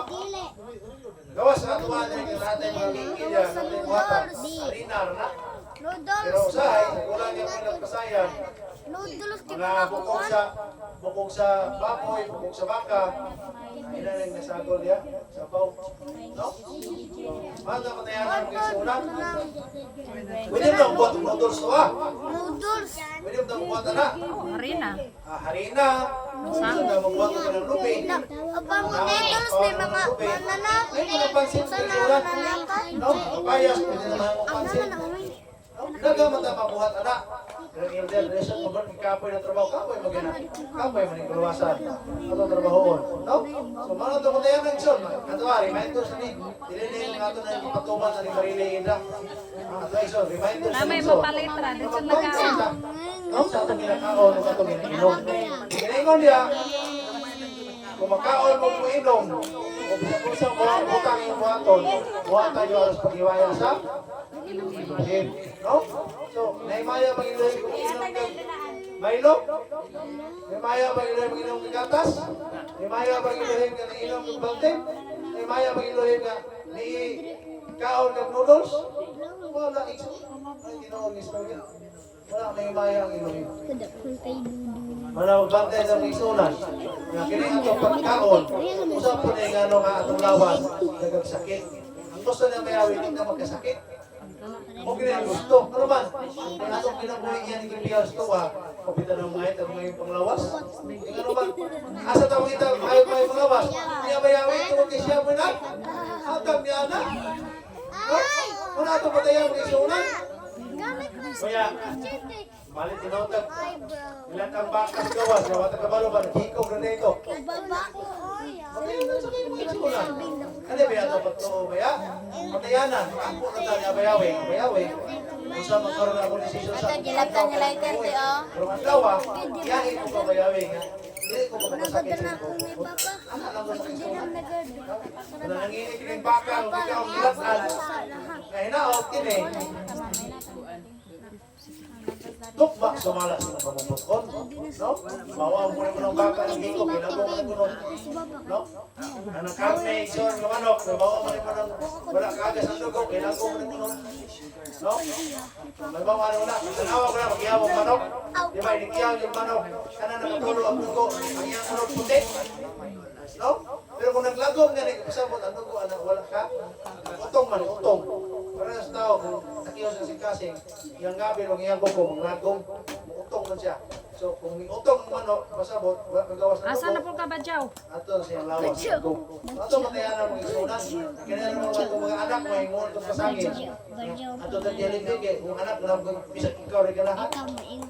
Gawas na tuwan na yung natin mga kikilya, natin water. Harinar na. Pero Noodles. usahay, kulang yung pinagpasayan. Noodles di Mga pa bukog sa baboy, bukog sa baka. Inaling nasagol ya, sabaw. No? Manda mo na yan ang kisunan. Pwede mo na buhat ng noodles to ah. Noodles. Pwede mo na buhat na. Harina. Harina. Pwede mo na buhat ng lupi. Abang noodles may mga manana. Ay, mga pansit Sana kisunan. nanaka. No? Papayas, pwede naman ang Ang pansit. naman ang may. No? Nagamat ang mabuhat anak. Pero elder, resort mo ba, kapoy na trabaho, kapoy mo gina. Kapoy mo ng kalawasan. Ito trabahoon. No? So, mga ito ko tayo ng son. Ito reminder sa ni. Dililing nga ito na yung patuman na ni Marilyn Indra. Ito ay son, reminder sa Namay ni son. mapalitra, dito nagkaon. No? Sa itong ginakaon, sa itong ginainom. Ginaingon niya, kung makaon mo mo inom, kung bisa mo utang yung buhaton, buhat tayo alas pag-iwaya sa inumin. No? So, naimaya mag-iloy kung inom ka Milo? Naimaya mag-iloy mag-inom ka gatas? Naimaya mag-iloy ka na inom ka balte? Naimaya mag-iloy ka ni kaon ka noodles? Wala, ikso. Ay, ginoon ni Stoya. Wala, naimaya ang iloy. Wala magbantay sa mga isunan. Nga kini atong pagkaon, usap po na yung ano nga atong lawas, nagagsakit. Ang gusto na mayawin, hindi na magkasakit. O kini ang gusto. Ano man? Ang atong kinabuhi niya ni Kipias to ha. Kapitan ng mga itang mga panglawas. Ano man? Asa tawag ito, may panglawas. Kaya mayawin, tungkol kay siya mo na. Hatag niya na. Wala atong patayan mga isunan. Kaya, malit tinotag. Ilan ang bakas gawas, gawa ta kabalo ba hikog na dito. Ano ba ito pato ba? Patayanan, ako na tanya bayawe, bayawe. Kung sa magkaroon ako desisyon sa pero ang dawa, iyahin ko ba bayawe nga. Hindi ko makasakit sa ko. Ano lang gusto ko? Kung nanginginig ng bakal, ikaw ang gilatan. Kaya naot kini. Tukba sumalas ng pamumutkon, no? Bawa mo rin ng baka ng hikog, ilagong mo rin mo, no? Ang karne, iyon, ng manok, bawa mo rin mo ng wala kagas ang dugong, ilagong mo rin mo, no? Bawa mo na, tanawa ko na, mag-iawang manok, di ba, inikiyaw yung manok, kanan nakatulo ang dugo, ang iyang manok puti, no? Pero kung naglagong nga, nagpasabot ang dugo, wala ka, utong man, utong. Para sa tao, kung nakiyaw sa sikasing, yung gabi, ang iyang kuko, maglagong, utong man siya. So, kung may utong ang manok, pasabot, wala kagawas na Asa na dugo. po ka ba, Jow? Ato na siyang lawas. Ato matayan ang mga isunan. Kaya naman mga anak, may ingon itong pasangin. Ato na dialibig eh. Kung anak, wala mo bisag ikaw rin ka lahat.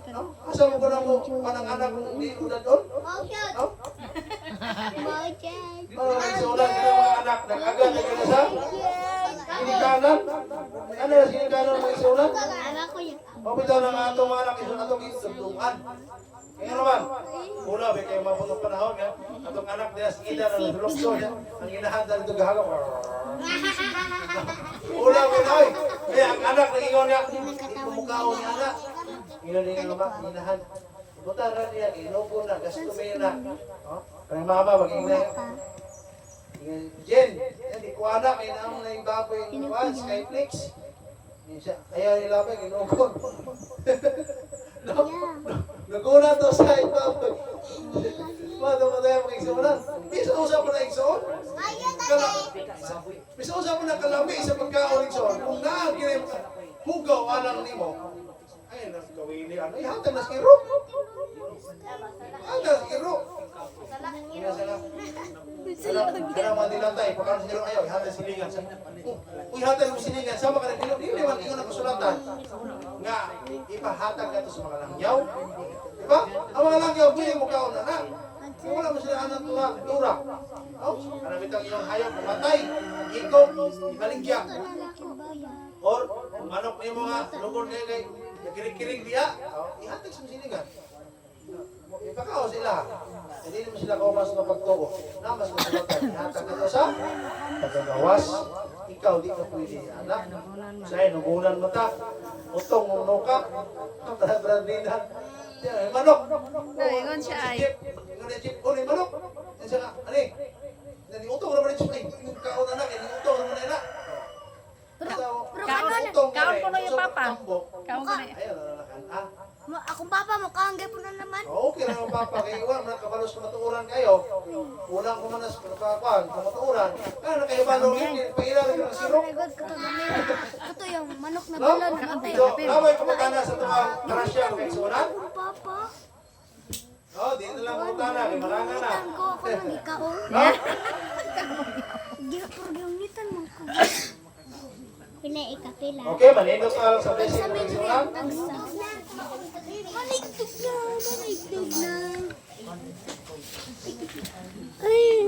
No? Asa mo ko na mo, panang anak kung hindi ulan doon? No? Mga isunan ka ng mga anak, nag-agad na ka sa sinikanan. Ano na sinikanan ng mga isunan? Mabitaw na nga itong mga anak isunan, itong isundungan. Kaya naman, una, may kayo maputong panahon nga, atong anak nila si Ida na nalulokso niya, ang inahanda nito gahagap. Una, may naoy. Kaya ang anak na ingon niya, hindi kumukao niya anak. Ingon niya nga ba, inahan. Butara niya, inubo na, gastumin na. Kaya mama, maging na. Jen, hindi ko anak, may naamon na yung baboy yung Skyflix. Ayaw nila ba, inubo. Naguna to sa ibaboy. Mado mo tayo mga igsunan. Bisa usap mo na igsuon? Bisa usap mo na kalami sa pagkaon igsuon. Kung naagirin ka, hugaw alang ni mo. Ay, gawin ni ano. Ihatag na skiro. Hatag skiro. Kaya sila. Kaya mga dilatay, pagkaroon sa skiro ayaw, ihatag silingan. Kung ihatag mo silingan, sama ka na dilo. Hindi naman ingon ang kasulatan. Nga, ipahatag ka ito sa mga langyaw. Diba? Ang mga langyaw, pwede mo kaon na na. Kung wala mo sila anak tuwa, dura. No? Kanang bitang iyong hayop, matay, ikong, ibaligya. Or, manok niyo mga lugod kayo kay kiring-kiring diya, ihatag sa silingan. Ipakaw sila. Hindi naman sila kaumas na pagtubo. Namas na sila tayo. Ihatag ito sa pagkagawas. Ikaw, di ka pwede anak. Sa'yo, nungunan mo ta. Utong, nunuka. Brad-bradinan. Manok. Ingon siya ay. Ingon na jeep. Uy, manok. Yan siya nga. Ani? Utong naman yung jeep. Yung kaon anak. Utong naman na. Kaon ko na yung papa. Kaon ko na yung. Ayaw na nakan. Akong papa mo, kaanggay po na naman. Okay na papa. Kaya iwan na kabalos na matuuran kayo. Ulang ko manas kakuan. Matuuran. Kaya na kayo balongin. Pailan yung sirok. Ito yung manok na No? bilon na matay. So, naway pagkana sa tumang karasya kay sunan. Papa, Oh, dito lang pagkana. Kay marangan na. nitan ko ako ng ikaon. No? Di ako yung nitan mo ko. Pinay ikapila. Okay, manindot ka lang sa blessing ng sunan. ang Manigtog na, manigtog na.